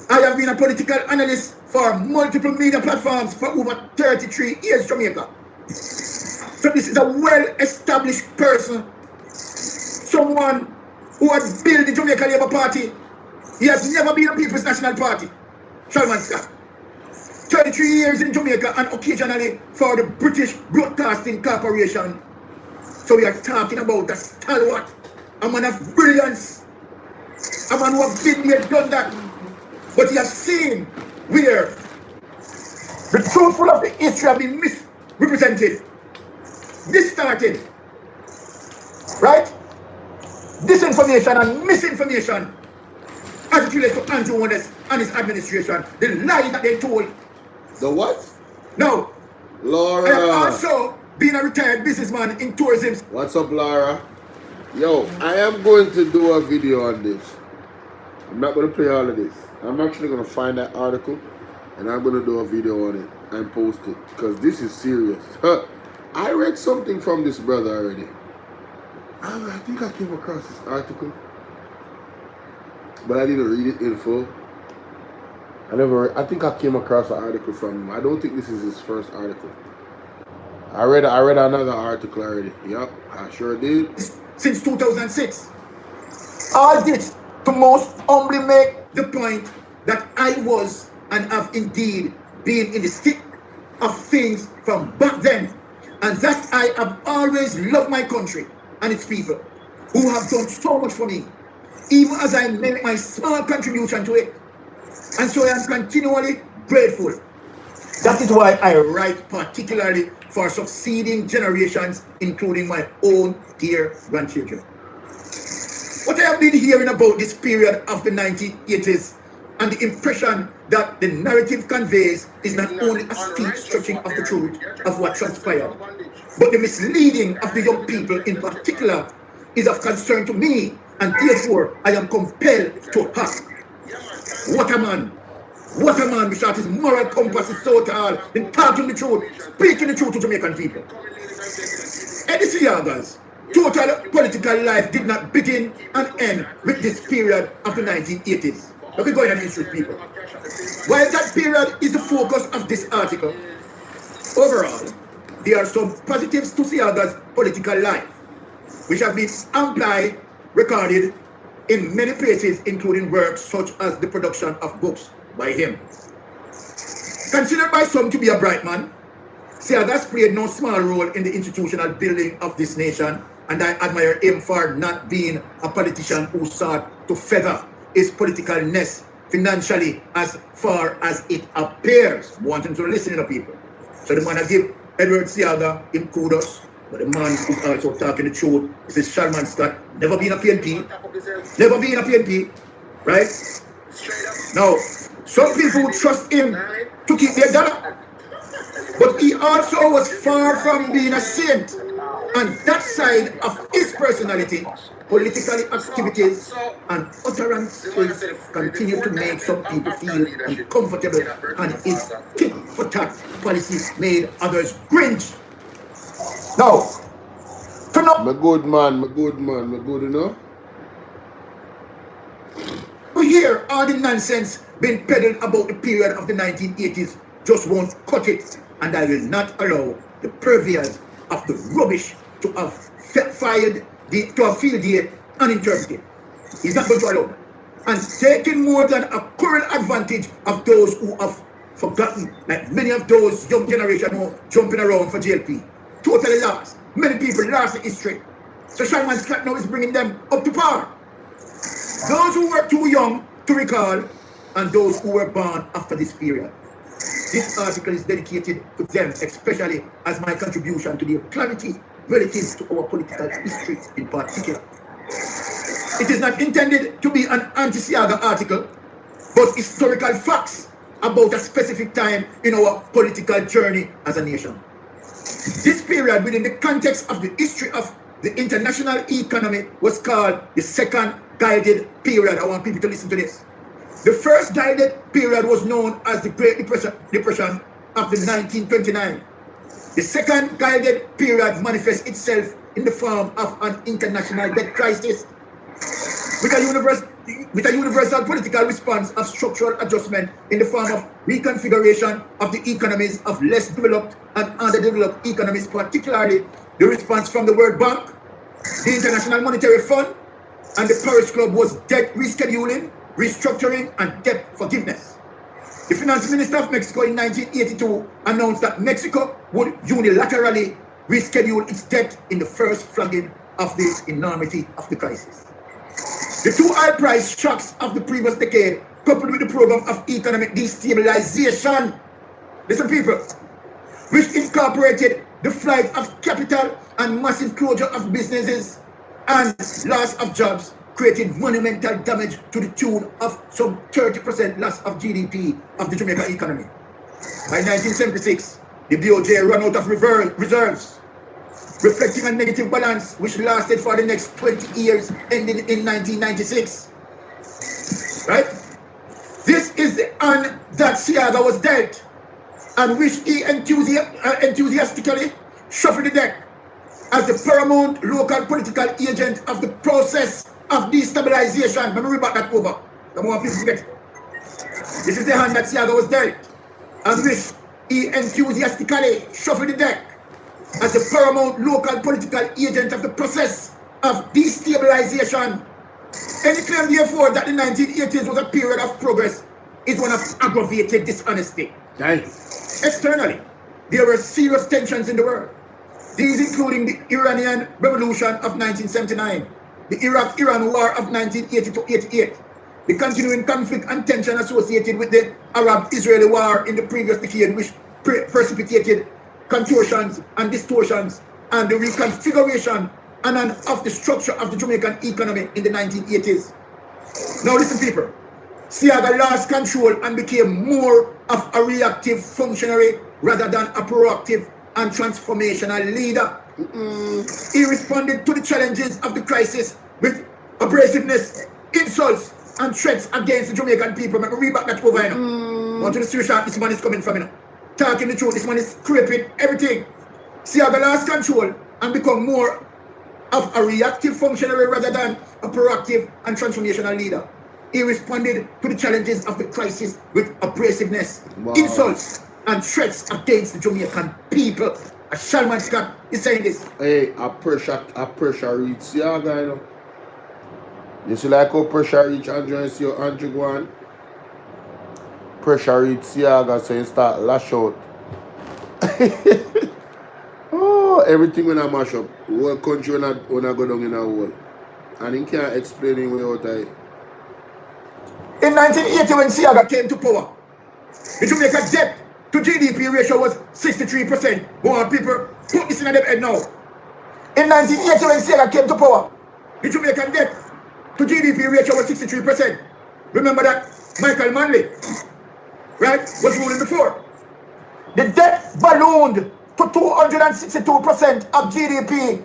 I have been a political analyst for multiple media platforms for over 33 years, Jamaica. So this is a well-established person, someone who has built the Jamaica Labour Party. He has never been a People's National Party. Shalman Scott. 33 years in Jamaica and occasionally for the British Broadcasting Corporation. So we are talking about a stalwart, a man of brilliance, a man who has been here, done that. But he has seen where the truthful of the history have been misrepresented, distorted, right? Disinformation and misinformation as it relates to Andrew Holness and his administration, the lie that they told. The what? Now, Laura. I have also been a retired businessman in tourism. What's up, Laura? Yo, I am going to do a video on this. I'm not going to play all of this. I'm actually going to find that article and I'm going to do a video on it and post it because this is serious. I read something from this brother already. I think I came across this article, but I didn't read it in full. I think I came across an article from him. I don't think this is his first article. I read another article already. Yep, I sure did. Since 2006. All this to most humbly make the point that I was and have indeed been in the thick of things from back then, and that I have always loved my country and its people who have done so much for me, even as I make my small contribution to it. And so I am continually grateful. That is why I write particularly for succeeding generations, including my own dear grandchildren. What I have been hearing about this period of the 1980s and the impression that the narrative conveys is not only a steep stretching of the truth of what transpired, but the misleading of the young people in particular is of concern to me, and therefore I am compelled to act. What a man! What a man, because his moral compass is so tall in talking the truth, speaking the truth to Jamaican people. Eddie Siaga's total political life did not begin and end with this period of the 1980s. Let me go ahead and instruct people. While that period is the focus of this article, overall, there are some positives to Siaga's political life, which have been amply recorded in many places, including works such as the production of books by him. Considered by some to be a bright man, Siaga's played no small role in the institutional building of this nation, and I admire him for not being a politician who sought to feather his political nest financially as far as it appears, wanting to listen to people. So the man I give Edward Siaga him kudos, but the man is also talking the truth. This is Shalman Scott, never been a PNP, never been a PNP, right? Now, some people would trust him to keep their dollar, but he also was far from being a saint. And that side of his personality, political activities and utterances continue to make some people feel uncomfortable, and his tit-for-tat policy made others cringe. Now, to know My good man, enough. to hear all the nonsense being peddled about the period of the 1980s just won't cut it, and I will not allow the purveyors of the rubbish to have filled the uninterpreted. He's not going to allow that. And taking more than a current advantage of those who have forgotten, like many of those young generation who are jumping around for JLP. Totally lost. Many people lost the history. So Shalman Scott now is bringing them up to par. Those who were too young to recall, and those who were born after this period. This article is dedicated to them, especially as my contribution to their clarity relative to our political history in particular. It is not intended to be an anti-Siaga article, but historical facts about a specific time in our political journey as a nation. This period within the context of the history of the international economy was called the second guided period. I want people to listen to this. The first guided period was known as the Great Depression of the 1929. The second guided period manifests itself in the form of an international debt crisis with a universal political response of structural adjustment in the form of reconfiguration of the economies of less developed and underdeveloped economies, particularly the response from the World Bank, the International Monetary Fund, and the Paris Club was debt rescheduling, restructuring, and debt forgiveness. The finance minister of Mexico in 1982 announced that Mexico would unilaterally reschedule its debt in the first flagging of the enormity of the crisis. The two oil price shocks of the previous decade, coupled with the program of economic destabilization, listen people, which incorporated the flight of capital and massive closure of businesses and loss of jobs, created monumental damage to the tune of some 30% loss of GDP of the Jamaican economy. By 1976, the BOJ ran out of reserves, reflecting a negative balance which lasted for the next 20 years, ending in 1996. Right? This is the hand that Siaga was dealt, and which he enthusiastically shuffled the deck as the paramount local political agent of the process of destabilization. Let me read back that over. The more people forget. This is the hand that Siaga was dealt, and which he enthusiastically shuffled the deck as the paramount local political agent of the process of destabilization. Any claim, therefore, that the 1980s was a period of progress is one of aggravated dishonesty. Dang. Externally, there were serious tensions in the world. These including the Iranian Revolution of 1979, the Iraq-Iran War of 1980-88, the continuing conflict and tension associated with the Arab-Israeli War in the previous decade, which precipitated contortions and distortions and the reconfiguration of the structure of the Jamaican economy in the 1980s. Now listen, people. Siaga lost control and became more of a reactive functionary rather than a proactive and transformational leader. He responded to the challenges of the crisis with abrasiveness, insults, and threats against the Jamaican people. Let me read back that over here. Want to the serious shot, this man is coming from, talking the truth, this man is scraping everything. Siaga lost control and become more of a reactive functionary rather than a proactive and transformational leader. He responded to the challenges of the crisis with abrasiveness, insults, and threats against the Jamaican people. Shalman Scott is saying this. Hey, a pressure reach Siaga, you know. You see like how pressure reach Andrew and see how Andrew go on? Pressure reach Siaga, so you start lash out. Oh, everything when I mash up. The whole country when I go down in a hole. And he can't explain it without I. In 1980, when Siaga came to power, the Jamaica debt to GDP ratio was 63%. More people put this in their head now. In 1980, when Siaga came to power, the Jamaican debt to GDP ratio was 63%. Remember that Michael Manley, right, was ruling before. The debt ballooned to 262% of GDP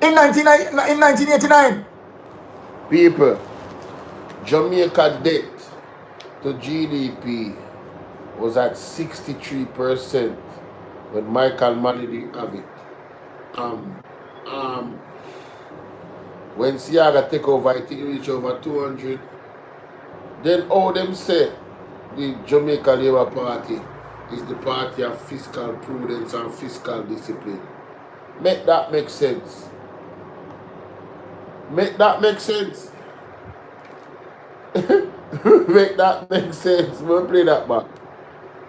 in 1989. People, Jamaica debt to GDP was at 63% when Michael Manley didn't have it. When Siaga take over, it reach over 200. Then all them say the Jamaica Labour Party is the party of fiscal prudence and fiscal discipline. Make that make sense. Make that make sense. Make that make sense. We'll play that back.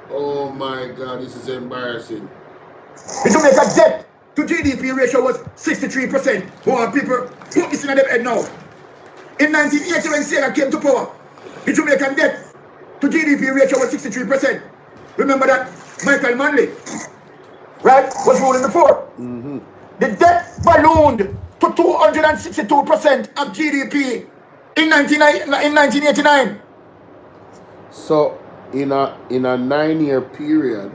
Oh my God, this is embarrassing. The Jamaica debt to GDP ratio was 63%. More people put this in their head now. In 1980, when Siaga came to power, the Jamaican debt to GDP ratio was 63%. Remember that Michael Manley, right, was ruling before. The debt ballooned to 262% of GDP in 1989. So in a 9-year period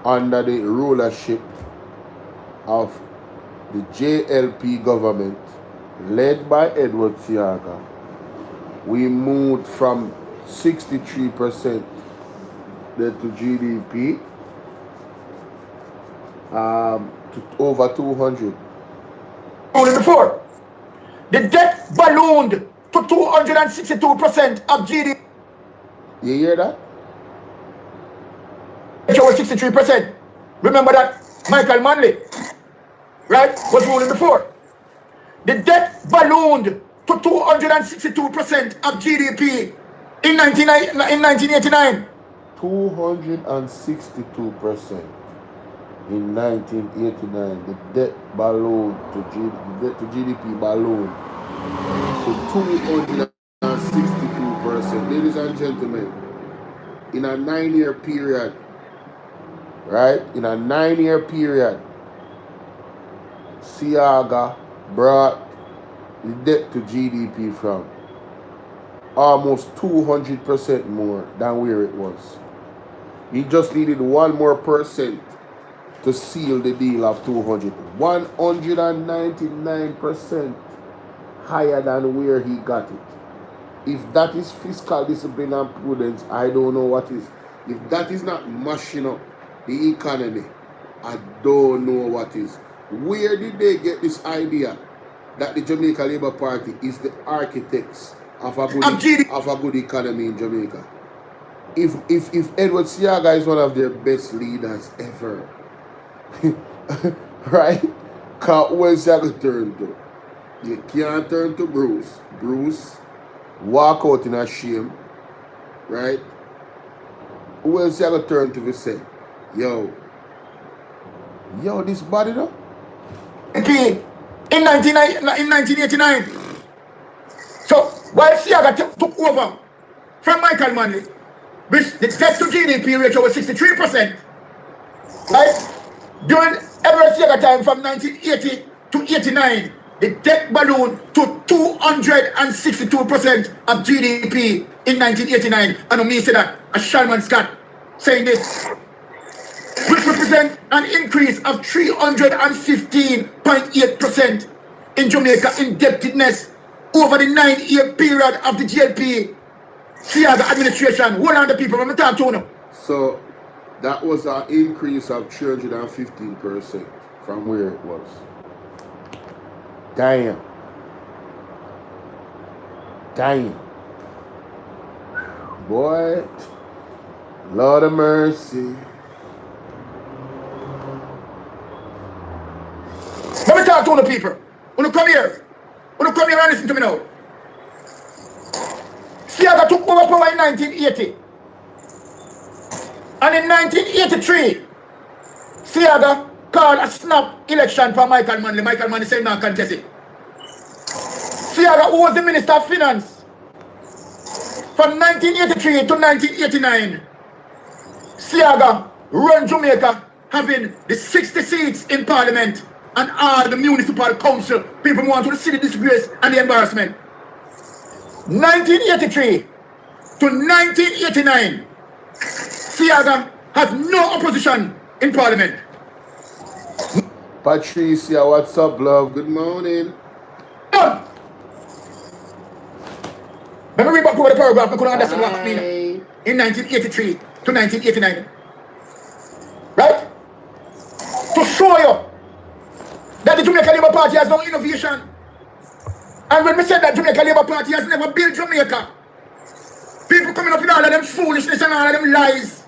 under the rulership of the JLP government led by Edward Siaga, we moved from 63% debt to GDP to over 200. Before, the debt ballooned to 262% of GDP. You hear that? It was 63%. Remember that Michael Manley, right, was ruling before. The debt ballooned to 262% of GDP in 1989. 262% in 1989. The debt ballooned to GDP ballooned to 262%. Ladies and gentlemen, in a 9-year period, right? In a 9-year period, Siaga brought the debt to GDP from almost 200% more than where it was. He just needed one more percent to seal the deal of 200. 199% higher than where he got it. If that is fiscal discipline and prudence, I don't know what is. If that is not mashing up the economy, I don't know what is. Where did they get this idea that the Jamaica Labour Party is the architects of a good economy in Jamaica? If Edward Siaga is one of their best leaders ever, right? Where's Siaga turn to? You can't turn to Bruce. Bruce walk out in a shame, right? Who else you gonna turn to to say, yo, this body though? In 1989. So while Siaga took over from Michael Manley, which the debt to GDP ratio was 63%, right? During Edward Siaga time from 1980 to 89, the debt ballooned to 262% of GDP in 1989. And me say that, as Shalman Scott saying this, which represents an increase of 315.8% in Jamaica indebtedness over the 9-year period of the JLP Siaga administration. Hold on the people, I'm talking to you. So that was an increase of 315% from where it was. Damn. Boy, Lord of mercy. Let me talk to the people. When you come here and listen to me now. Siaga took over power in 1980. And in 1983, Siaga called a snap election for Michael Manley. Michael Manley said not contest it. Siaga, who was the Minister of Finance from 1983 to 1989, Siaga run Jamaica having the 60 seats in Parliament and all the municipal council. People want to see the disgrace and the embarrassment. 1983 to 1989, Siaga has no opposition in Parliament. Patricia, what's up, love? Good morning. None. Let me read back over the paragraph. I couldn't understand what I mean. In 1983 to 1989. Right? To show you that the Jamaica Labour Party has no innovation. And when we said that Jamaica Labour Party has never built Jamaica, people coming up with all of them foolishness and all of them lies.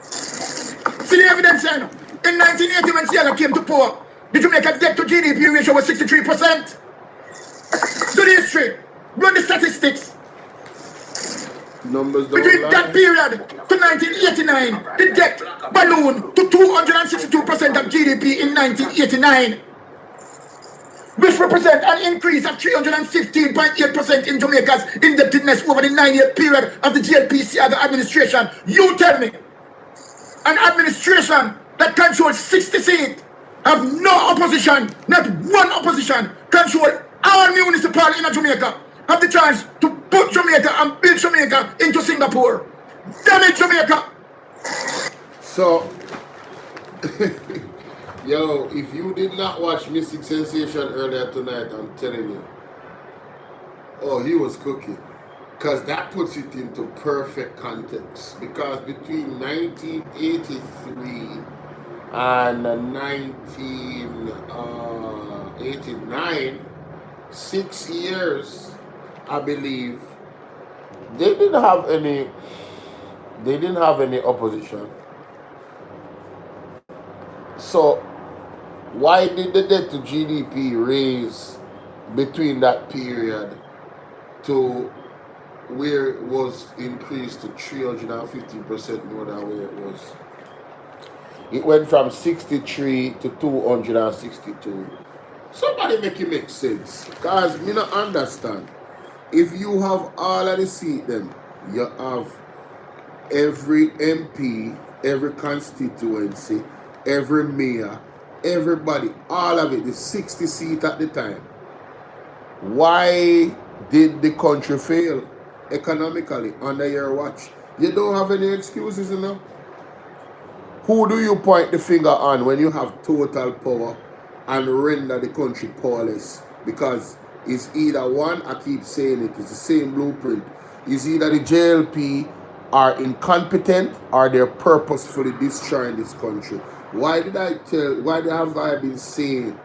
See the evidence here. In 1980 when Siaga came to power, the Jamaica debt to GDP ratio was 63%. Do the history. Run the statistics. Numbers don't Between lie. that period to 1989, the debt ballooned to 262% of GDP in 1989, which represents an increase of 315.8% in Jamaica's indebtedness over the 9-year period of the JLP Siaga administration. You tell me, an administration that controls 60 seats, have no opposition, not one opposition, control all municipalities in Jamaica, have the chance to put Jamaica and build Jamaica into Singapore. Damage Jamaica! So, yo, if you did not watch Mystic Sensation earlier tonight, I'm telling you, oh, he was cooking. Because that puts it into perfect context. Because between 1983 and 1989, 6 years, I believe, they didn't have any opposition. So why did the debt to GDP raise between that period to where it was increased to 350% more than where it was? It went from 63 to 262. Somebody make it make sense. Because me not understand. If you have all of the seat them, you have every MP, every constituency, every mayor, everybody, all of it, the 60 seat at the time. Why did the country fail economically under your watch? You don't have any excuses, you know. Who do you point the finger on when you have total power and render the country powerless? Because it's either one, I keep saying it, it's the same blueprint. It's either the JLP are incompetent or they're purposefully destroying this country. Why have I been saying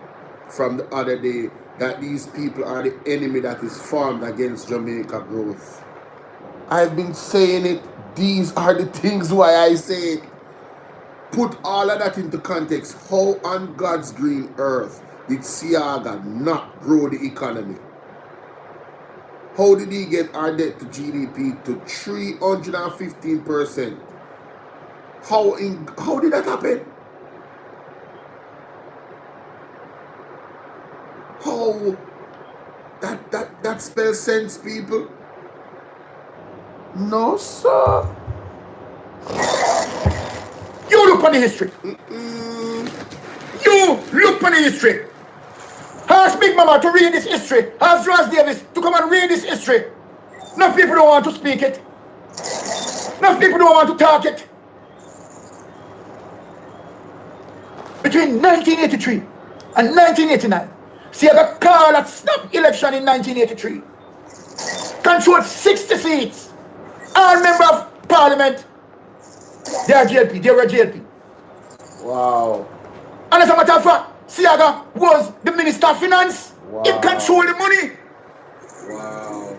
from the other day that these people are the enemy that is formed against Jamaica growth? I've been saying it. These are the things why I say it. Put all of that into context. How on God's green earth did Siaga not grow the economy? How did he get our debt to GDP to 315%? How did that happen? How that spells sense, people? No, sir. You look on the history. You look on the history. Ask Big Mama to read this history. Ask Ross Davis to come and read this history. Enough people don't want to speak it. Enough people don't want to talk it. Between 1983 and 1989, Siaga called a snap election in 1983. Controlled 60 seats. All members of parliament. They are JLP. They were JLP. Wow. And as a matter of fact, Siaga was the Minister of Finance. Wow. He controlled the money. Wow.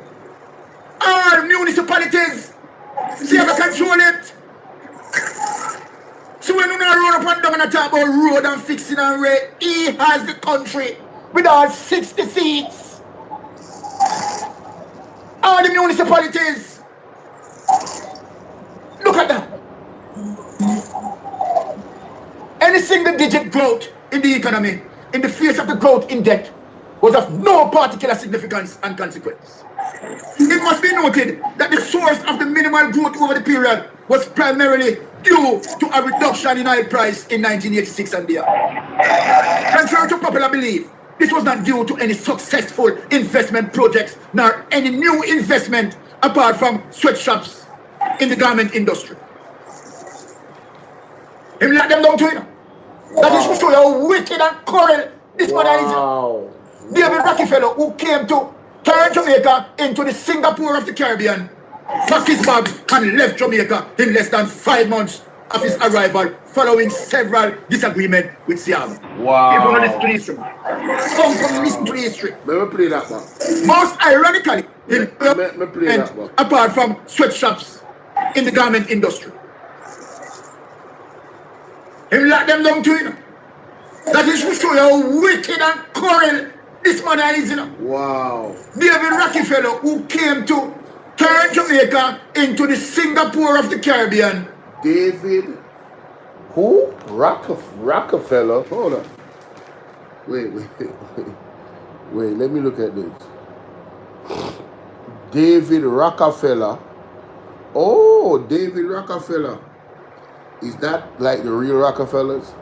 All municipalities, Siaga control it. So when we run up and down and talk about road and fixing and rate, he has the country with all 60 seats. All the municipalities. Look at that. Any single digit growth in the economy, in the face of the growth in debt, was of no particular significance and consequence. It must be noted that the source of the minimal growth over the period was primarily due to a reduction in oil price in 1986 and beyond. Contrary to popular belief, this was not due to any successful investment projects nor any new investment apart from sweatshops in the garment industry. Him let them down to it. That is to show you how wicked and cruel this man is. David Rockefeller, who came to turn Jamaica into the Singapore of the Caribbean, packed his bag and left Jamaica in less than 5 months of his arrival, following several disagreements with Siaga. Wow. People listen to the history. Some people listen to the history. Let me play that back. Most ironically, Let me play that back. apart from sweatshops in the garment industry. Him let them down to it. That is to show you how wicked and cruel this man is. Wow. David Rockefeller, who came to turn Jamaica into the Singapore of the Caribbean. David, who? Rockefeller. Hold on. Wait. Let me look at this. David Rockefeller. Oh, David Rockefeller. Is that like the real Rockefellers?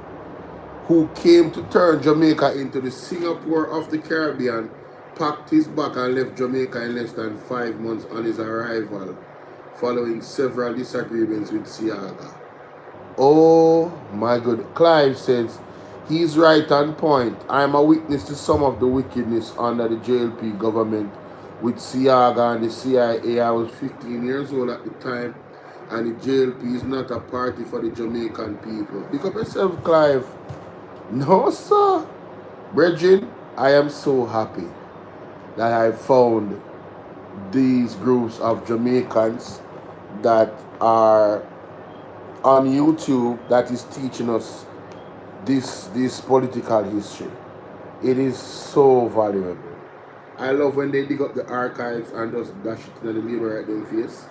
Who came to turn Jamaica into the Singapore of the Caribbean, packed his bag and left Jamaica in less than 5 months on his arrival, following several disagreements with Siaga. Oh my God. Clive says, he's right on point. I am a witness to some of the wickedness under the JLP government with Siaga and the CIA. I was 15 years old at the time, and the JLP is not a party for the Jamaican people. Pick up yourself, Clive. No, sir. Brethren, I am so happy that I found these groups of Jamaicans that are on YouTube that is teaching us this political history. It is so valuable. I love when they dig up the archives and just dash it in the labor right in the face.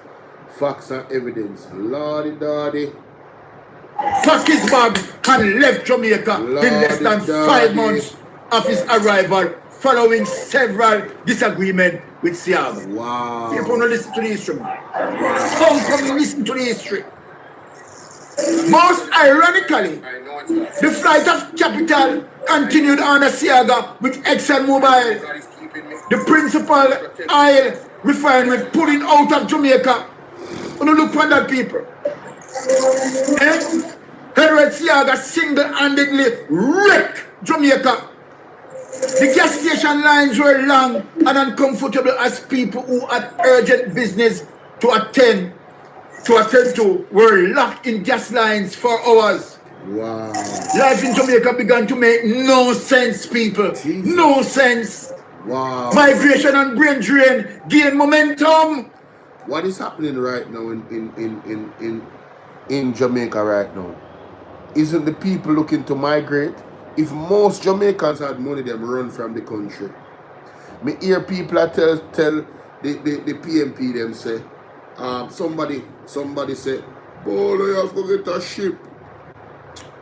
Facts and evidence. Lordy daddy. Packed his bag and left Jamaica in less than 5 months of his arrival, following several disagreements with Siaga. Wow. People don't listen to the history. Some come listen to the history. Most ironically, the flight of capital continued under Siaga with ExxonMobil. the principal oil refinery pulling out of Jamaica. When you look for that people. Eh? Henry Siaga single-handedly wrecked Jamaica. The gas station lines were long and uncomfortable as people who had urgent business to attend to were locked in gas lines for hours. Wow. Life in Jamaica began to make no sense, people. Jesus. No sense. Wow. Migration and brain drain gain momentum. What is happening right now in Jamaica right now? Isn't the people looking to migrate? If most Jamaicans had money, them run from the country. Me hear people tell the PMP them say, somebody say, Bolo, you have to get a ship.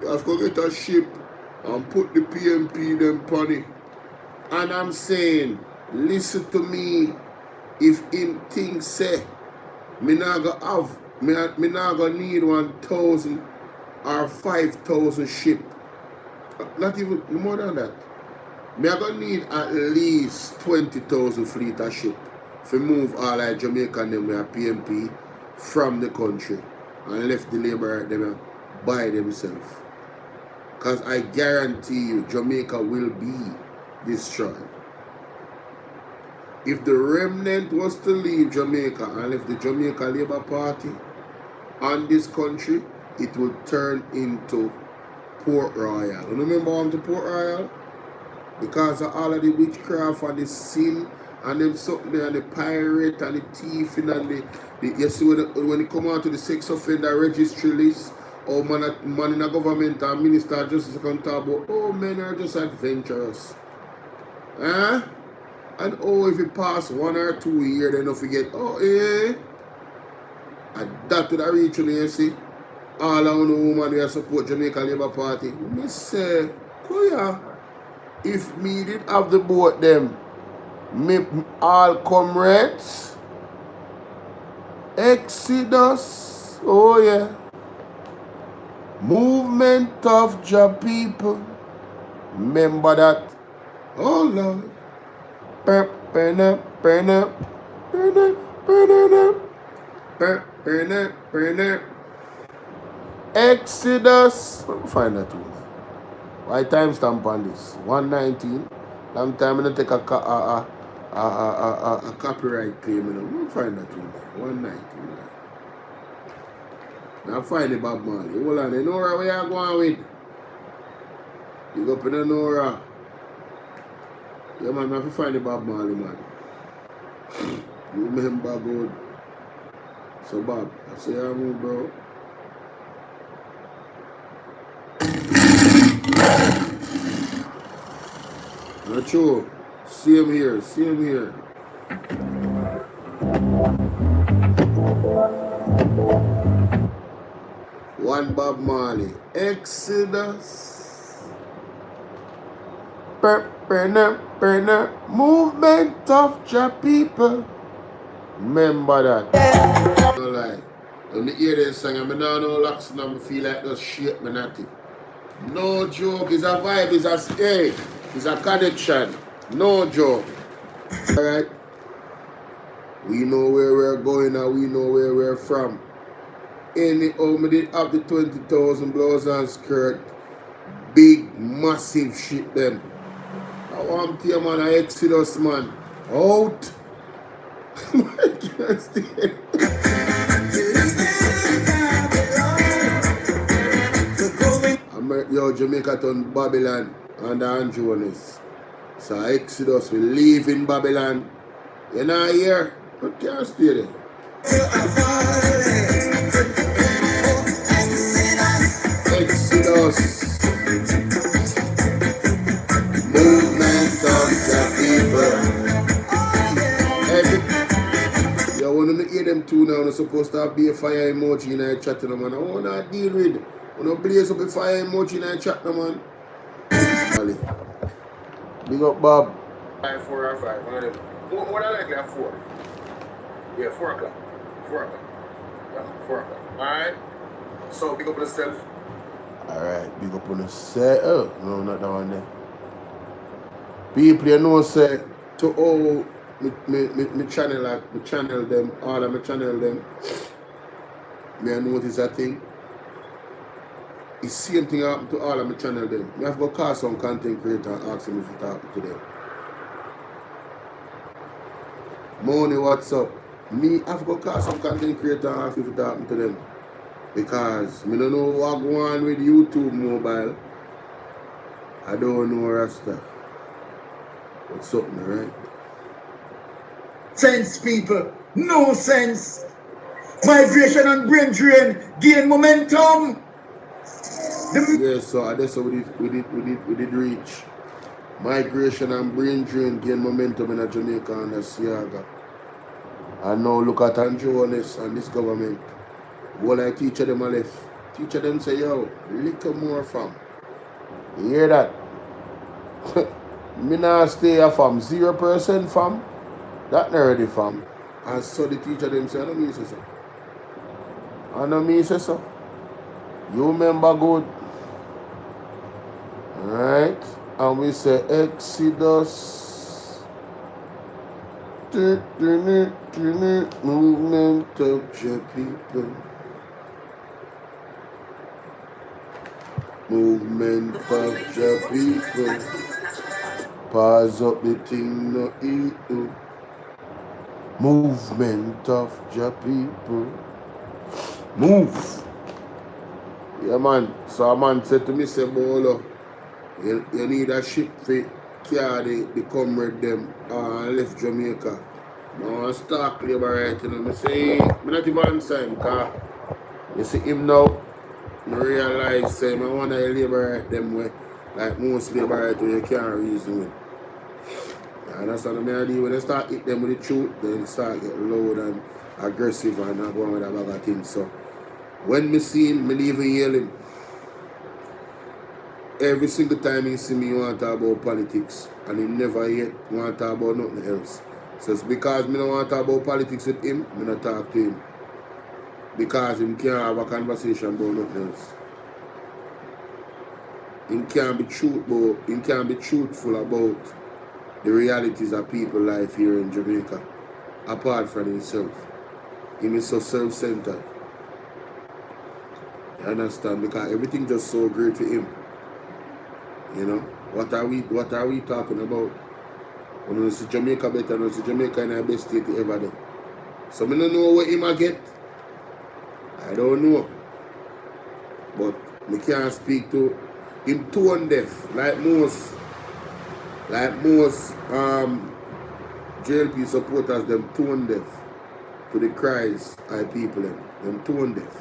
You have to get a ship and put the PMP them money. And I'm saying, listen to me. If him things say, me not gonna need 1,000 or 5,000 ship. Not even more than that. Me are gonna need at least 20,000 fleet of ship to move all like Jamaican them with a PMP from the country and left the labor them by themselves. Because I guarantee you Jamaica will be destroyed. If the remnant was to leave Jamaica and left the Jamaica Labour Party on this country, it would turn into Port Royal. You remember on to Port Royal? Because of all of the witchcraft and the sin and them something there and the pirate and the thief and the you see when it come out to the sex offender registry list, oh man in a government and minister of justice can talk about, oh men are just adventurous. Huh? And oh, if it pass 1 or 2 years, then don't forget, oh yeah. And that would have reached you see. All of the women who support Jamaica Labour Party. Me say, Koya, if me did have the boat them, me all comrades, Exodus, oh yeah. Movement of Jah people. Remember that. Oh Lord. Burn up. Exodus. Let me find that too. Why timestamp on this? 119. Long time I don't take a copyright claim. Let me find that too. 119. Now find the Bob Marley. Hold on, Nora, where you going with? You go up in the Nora. Yeah, man, I have to find the Bob Marley, man. You remember good. So, Bob, I say I move, bro. Not sure. See him here. One Bob Marley. Exodus. Movement of Jah people. Remember that. No lie. When you hear this song, I don't know locks and I feel like just shake me natty. No joke, it's a vibe, it's a stay, it's a connection. No joke. Alright? We know where we're going and we know where we're from. Anyhow, me did have the 20,000 blouse and skirt. Big, massive shit them. I want to man, I Exodus man. Out. Yo, Jamaica turn Babylon under Holness. So Exodus will leave in Babylon. You know here, but can't stay there. Exodus. Movement of the people. Yo, when you hear them two now, you're supposed to be a fire emoji in the chat, man. I want to deal with. When you blaze up a fire emoji in the chat, man. Big up, Bob. 5, 4 or 5. One of them. More than likely at 4. Yeah, 4 o'clock. 4 o'clock. Yeah, 4 o'clock. Alright? So, big up on yourself. Alright, big up on yourself. Oh, no, not that one there. People, you know, say, to all me channel them, all of me channel them, me I notice a thing. The same thing happen to all of my channel them. Me have to go call some content creator and ask them if it happen to them. Money, what's up? Me have to go call some content creator and ask if it happen to them. Because me don't know what go on with YouTube mobile. I don't know Rasta. What's up, right? Sense, people. No sense. Migration and brain drain gain momentum. Yes, so that's how we did reach. Migration and brain drain gain momentum in Jamaica and Siaga. And now look at Holness and this government. What I teach them a left. Teacher them say, yo, little more fam. You hear that? Me not stay a fam, 0% fam. That not ready fam. And so the teacher them say, I don't mean say so. I don't mean say so. You remember good. Alright? And we say Exodus. Movement of your people. Movement of your people. Pause up the thing no eat. Movement of your people. Move. Yeah, man. So a man said to me, say, Bolo, you need a ship for carry the comrade them left Jamaica. No, stock labor right, you know. I say, I'm not even answer him, because you see him now, I realize, say, I want to labor right them way, like most labor right way you can't reason with. And that's what I do. When they start hit them with the truth, then they start getting loud and aggressive and not going with a bag of things. So, when me see him, me leave and yell him. Every single time he see me, he want to talk about politics. And he never yet want to talk about nothing else. So it's because me don't want to talk about politics with him, me not talk to him. Because he can't have a conversation about nothing else. He can't be truthful about the realities of people's life here in Jamaica. Apart from himself. He is so self-centered. You understand? Because everything just so great for him. You know? What are we talking about? When we see Jamaica better, we see Jamaica in the best state ever done. So I don't know what him I get. I don't know. But I can't speak to him tone deaf. Like most JLP supporters, them tone deaf to the cries of people them tone deaf.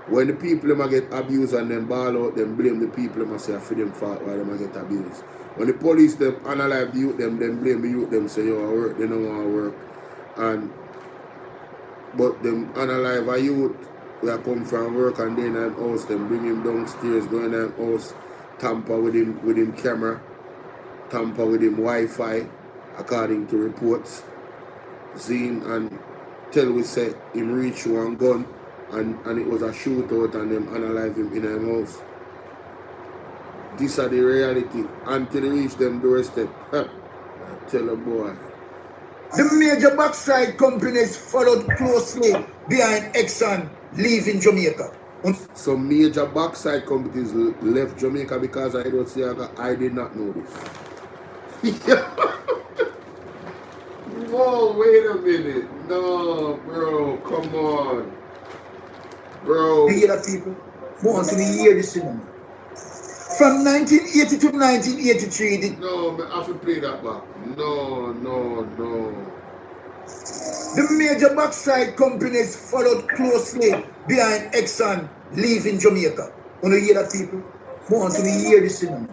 When the people them get abused and them ball out, them blame the people them say for them fault why them get abused. When the police them analyze the youth them blame the youth them say yo I work, they don't want to work. But them analyze a youth where come from work and then in house, them bring him downstairs, go in the house, tamper with him camera, tamper with him Wi-Fi, according to reports. Zine and tell we say him reach one gun and it was a shootout and them analyze him in his house. These are the reality until they reach them doorstep. I tell a boy. The major backside companies followed closely behind Exxon leaving Jamaica. So major backside companies left Jamaica because I don't see I did not know this. Whoa, wait a minute. No, bro, come on. Bro. You hear that, people? Want to hear this thing. From 1980 to 1983, no, I have to play that back. No. The major backside companies followed closely behind Exxon leaving Jamaica. Want to hear that, people? Want to hear this thing.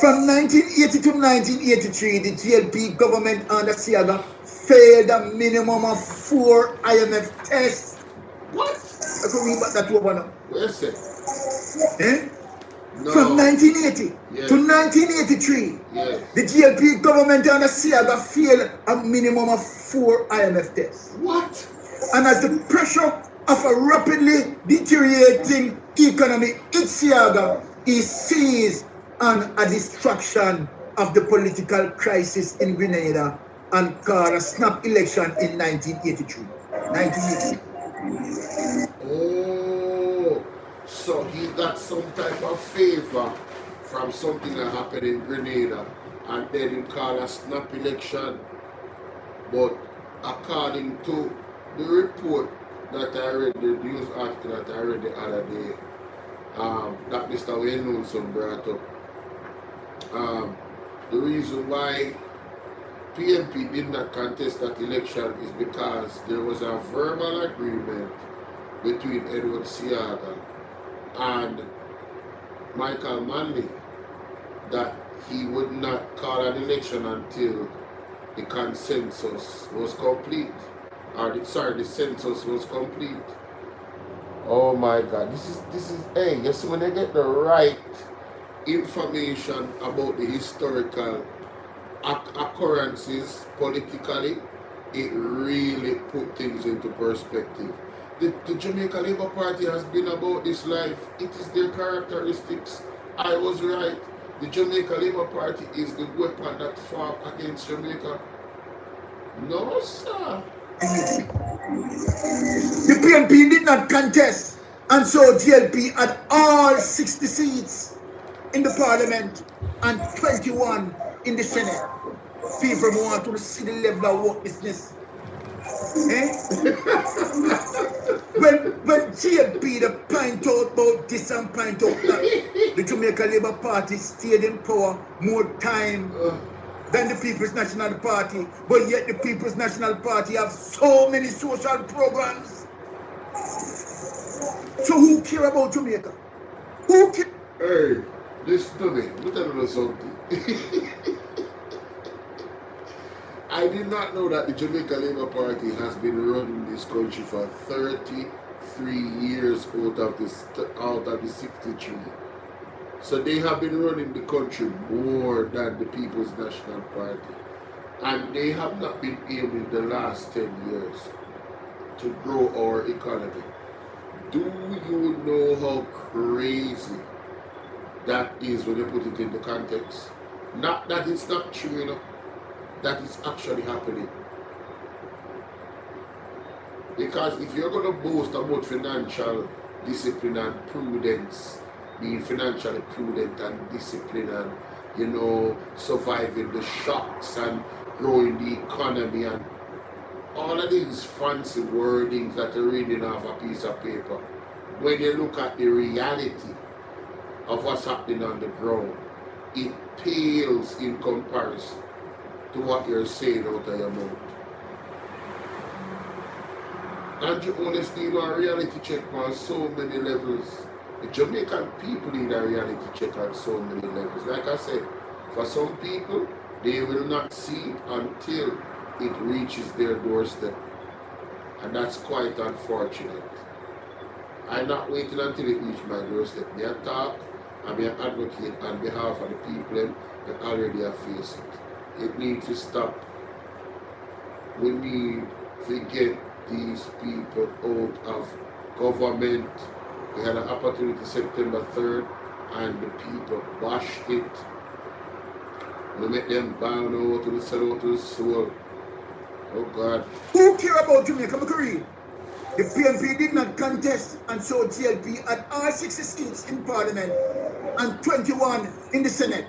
From 1980 to 1983, the GLP government under Siaga failed a minimum of 4 IMF tests. What? I can read back that over now. Where's it? Eh? No. From 1980 to 1983, the GLP government under Siaga failed a minimum of 4 IMF tests. What? And as the pressure of a rapidly deteriorating economy hit Siaga, he seized on a distraction of the political crisis in Grenada and called a snap election in 1983. 1983. Oh, so he got some type of favor from something that happened in Grenada, and then he called a snap election. But according to the report that I read, the news article that I read the other day, that Mr. Wayne Nilsson brought up, the reason why PNP did not contest that election is because there was a verbal agreement between Edward Seaga and Michael Manley that he would not call an election until the consensus was complete. The census was complete. Oh my God, this is hey, you see when they get the right information about the historical occurrences politically, it really put things into perspective. The Jamaica Labour Party has been about this life. It is their characteristics. I was right. The Jamaica Labour Party is the weapon that fought against Jamaica. No, sir. The PNP did not contest, and so GLP had all 60 seats in the parliament and 21 in the Senate. People want to see the level of work business. Eh? when GLP the point out about this and point out that the Jamaica Labour Party stayed in power more time than the People's National Party, but yet the People's National Party have so many social programs. So who care about Jamaica? Who care? Hey, listen to me. Let me tell you something. I did not know that the Jamaica Labour Party has been running this country for 33 years out of the 63. So they have been running the country more than the People's National Party. And they have not been able in the last 10 years to grow our economy. Do you know how crazy that is when you put it in the context? Not that it's not true, you know, that it's actually happening. Because if you're going to boast about financial discipline and prudence, being financially prudent and disciplined and, you know, surviving the shocks and growing the economy and all of these fancy wordings that you're reading off a piece of paper, when you look at the reality of what's happening on the ground, it pales in comparison to what you're saying out of your mouth. And you honestly need a reality check on so many levels. The Jamaican people need a reality check on so many levels. Like I said, for some people, they will not see it until it reaches their doorstep. And that's quite unfortunate. I'm not waiting until it reaches my doorstep. I talk and I advocate on behalf of the people that already have faced it. It needs to stop. We need to get these people out of government. We had an opportunity September 3rd and the people bashed it. We make them bound out to the soul, to the soul. Oh God. Who care about Jamaica? Carreer? The PNP did not contest, and so GLP had all 60 seats in Parliament and 21 in the Senate.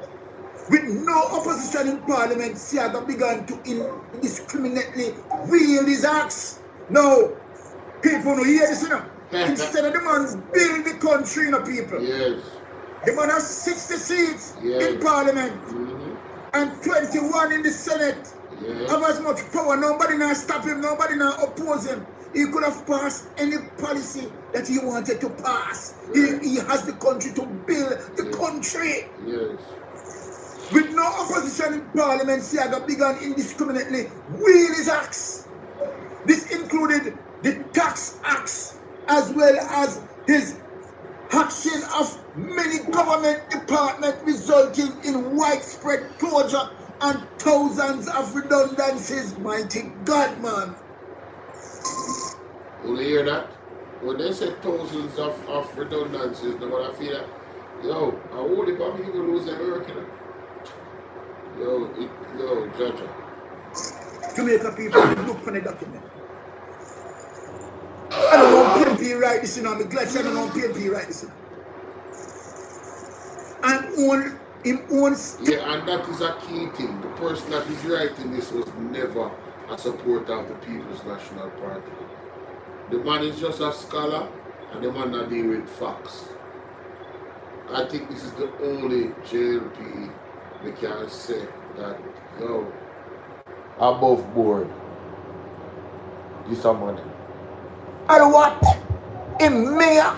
With no opposition in Parliament, Seaga began to indiscriminately wield his axe. No, people don't hear this, you know. Instead of the man build the country, you know, people. Yes. The man has 60 seats in Parliament and 21 in the Senate. Yes. Have as much power. Nobody now stop him. Nobody now oppose him. He could have passed any policy that he wanted to pass. Right. He has the country to build the country. Yes. With no opposition in Parliament, Seaga began indiscriminately wield his axe. This included the tax acts as well as his action of many government departments, resulting in widespread closure and thousands of redundancies. Mighty God, man. You hear that? When they say thousands of redundancies, no one I feel that, yo, I only probably going to lose their work, you know? Yo, Jaja. Jamaica people look for the document. I don't know PMP write this, you know. I'm glad I don't know PMP write this. And him own Yeah, and that is a key thing. The person that is writing this was never a supporter of the People's National Party. The man is just a scholar, and the man that deal with facts. I think this is the only JLP we can say that, yo, above board, this a money. And what? In mayor,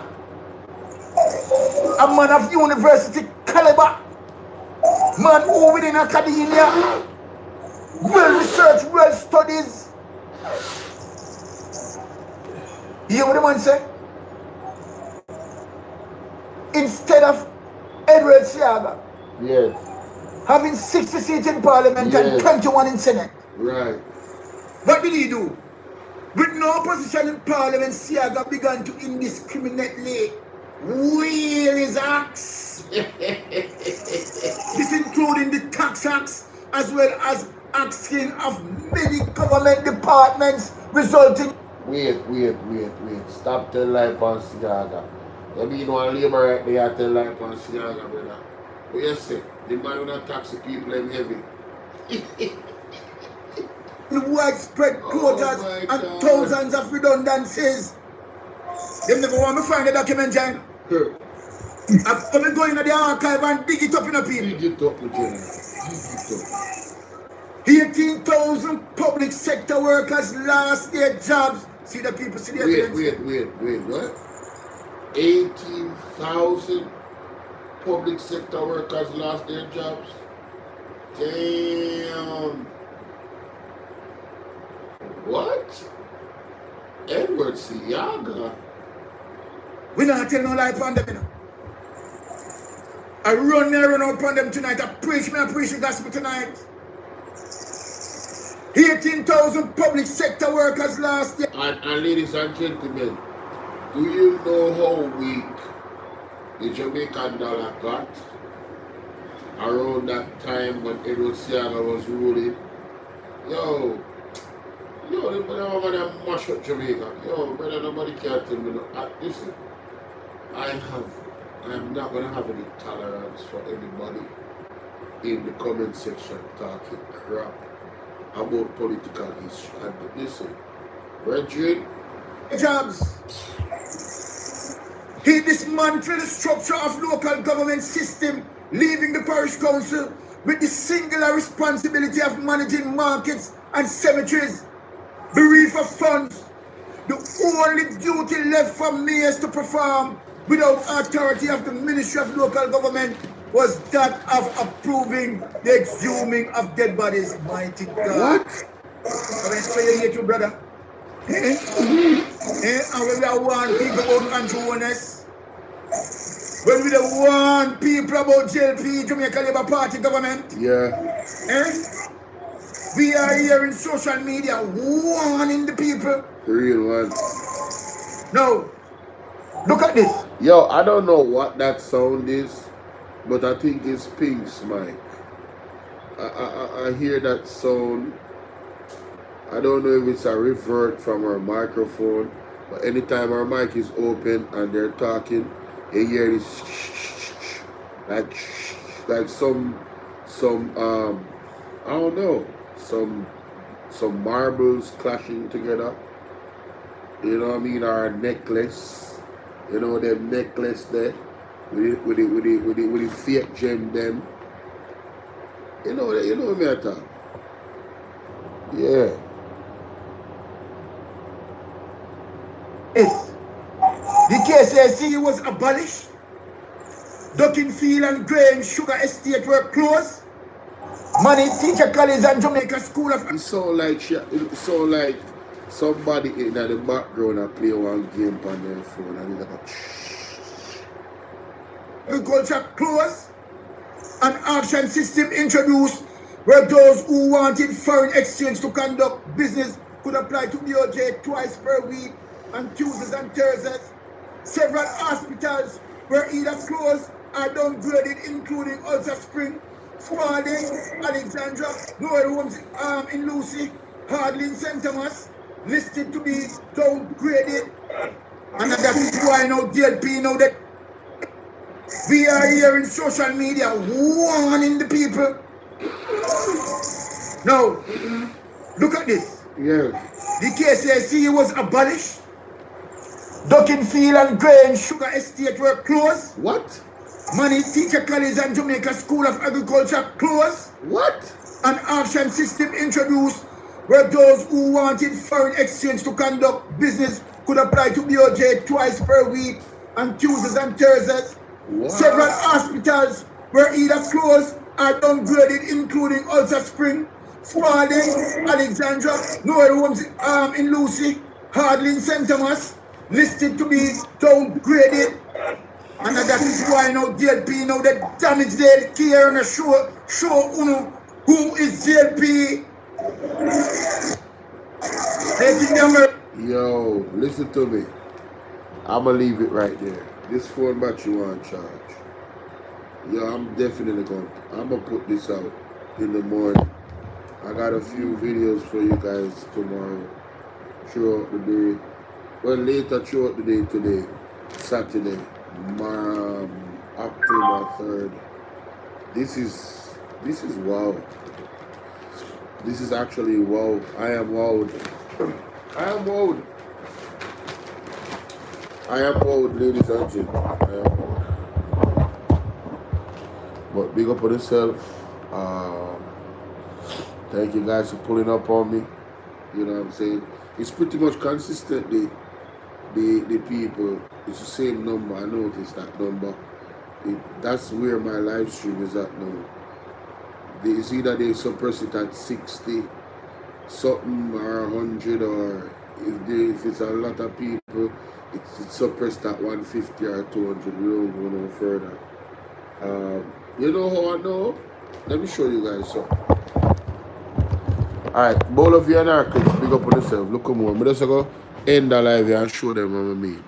a man of university caliber, man who within academia, well researched, well studies. You hear what the man say? Instead of Edward Siaga, Yes. having 60 seats in parliament Yes. and 21 in senate. Right. What did he do? With no position in parliament, Siaga began to indiscriminately wheel his axe. This including the tax axe, as well as axing of many government departments, resulting. Wait. Stop telling life on Siaga. You mean one labor right there tell life on Siaga, brother. What you say? The man who not tax the people them heavy. Widespread quotas and thousands of redundancies. They never want me find the document, Jan. I'm going to the archive and dig it up in a people. Dig it up, Lieutenant. Dig it up. 18,000 public sector workers lost their jobs. See the people, see the evidence. Wait, what? 18,000 public sector workers lost their jobs? Damn. What? Edward Siaga? We not tell no lie upon them, you know. I run out upon them tonight. I preach the gospel tonight. 18,000 public sector workers last year. And ladies and gentlemen, do you know how weak the Jamaican dollar got around that time when Edward Siaga was ruling? Yo, they want to mash up Jamaica. Yo, brother, nobody can tell me no. Listen, I'm not going to have any tolerance for anybody in the comment section talking crap about political history. And listen, brethren, Jobs. He dismantled the structure of local government system, leaving the parish council with the singular responsibility of managing markets and cemeteries, bereaved of funds. The only duty left for mayors to perform without authority of the Ministry of Local Government was that of approving the exhuming of dead bodies. Mighty God. what? I'm explaining it to you, brother. And when we are warn people about Andrew Holness, when we don't warn people about JLP, Jamaica Labour Party government, Yeah. we are here in social media warning the people. Real one. Now, look at this. Yo, I don't know what that sound is, but I think it's Pink's mic. I hear that sound. I don't know if it's a revert from her microphone, but anytime her mic is open and they're talking, you hear this like some I don't know, some marbles clashing together. You know what I mean? Or a necklace. You know them necklace there with the fake gem them. You know what me I talk. Yeah. Yes. The KCSE was abolished. Duckingfield and Graham Sugar Estate were closed. Money Teacher College and Jamaica School of It sound like somebody in the background and play one game on their phone and it's like Agriculture closed. An auction system introduced where those who wanted foreign exchange to conduct business could apply to DOJ twice per week on Tuesdays and Thursdays. Several hospitals were either closed or downgraded, including Ulster Spring, Spalding, Alexandra, Noel Homes in Lucy, Hardly in St. Thomas, listed to be downgraded. And that is why now DLP know that we are here in social media warning the people. Now, look at this. Yes. The KCIC was abolished. Duckinfield and Grain Sugar Estate were closed. What? Money Teacher College and Jamaica School of Agriculture closed. What? An auction system introduced where those who wanted foreign exchange to conduct business could apply to BOJ twice per week on Tuesdays and Thursdays. Wow. Several hospitals were either closed or downgraded, including Ulster Spring, Spalding, Alexandra, Noel Homes in Lucy, Hardly in St. Thomas, listed to be downgraded. And that is why now DLP know that damage they care and show uno who is DLP. Yo, listen to me. I'ma leave it right there. This phone battery won't charge. Yo, I'm definitely gonna put this out in the morning. I got a few videos for you guys tomorrow, throughout the day. Well, later throughout the day today, Saturday, October 3rd. This is wow. This is actually wow. I am wowed. I am wowed. I am wowed, ladies and gentlemen. I am wowed. But big up on yourself. Thank you guys for pulling up on me. You know what I'm saying? It's pretty much consistently the people. It's the same number. I noticed that number. That's where my live stream is at now. It's either they suppress it at 60 something or 100, or if it's a lot of people, it's suppressed at 150 or 200. We don't go no further. You know how I know? Let me show you guys something. Alright, Bolo of you and Arcades, big up on yourself. Look more. I'm just going to end the live here and show them what I mean.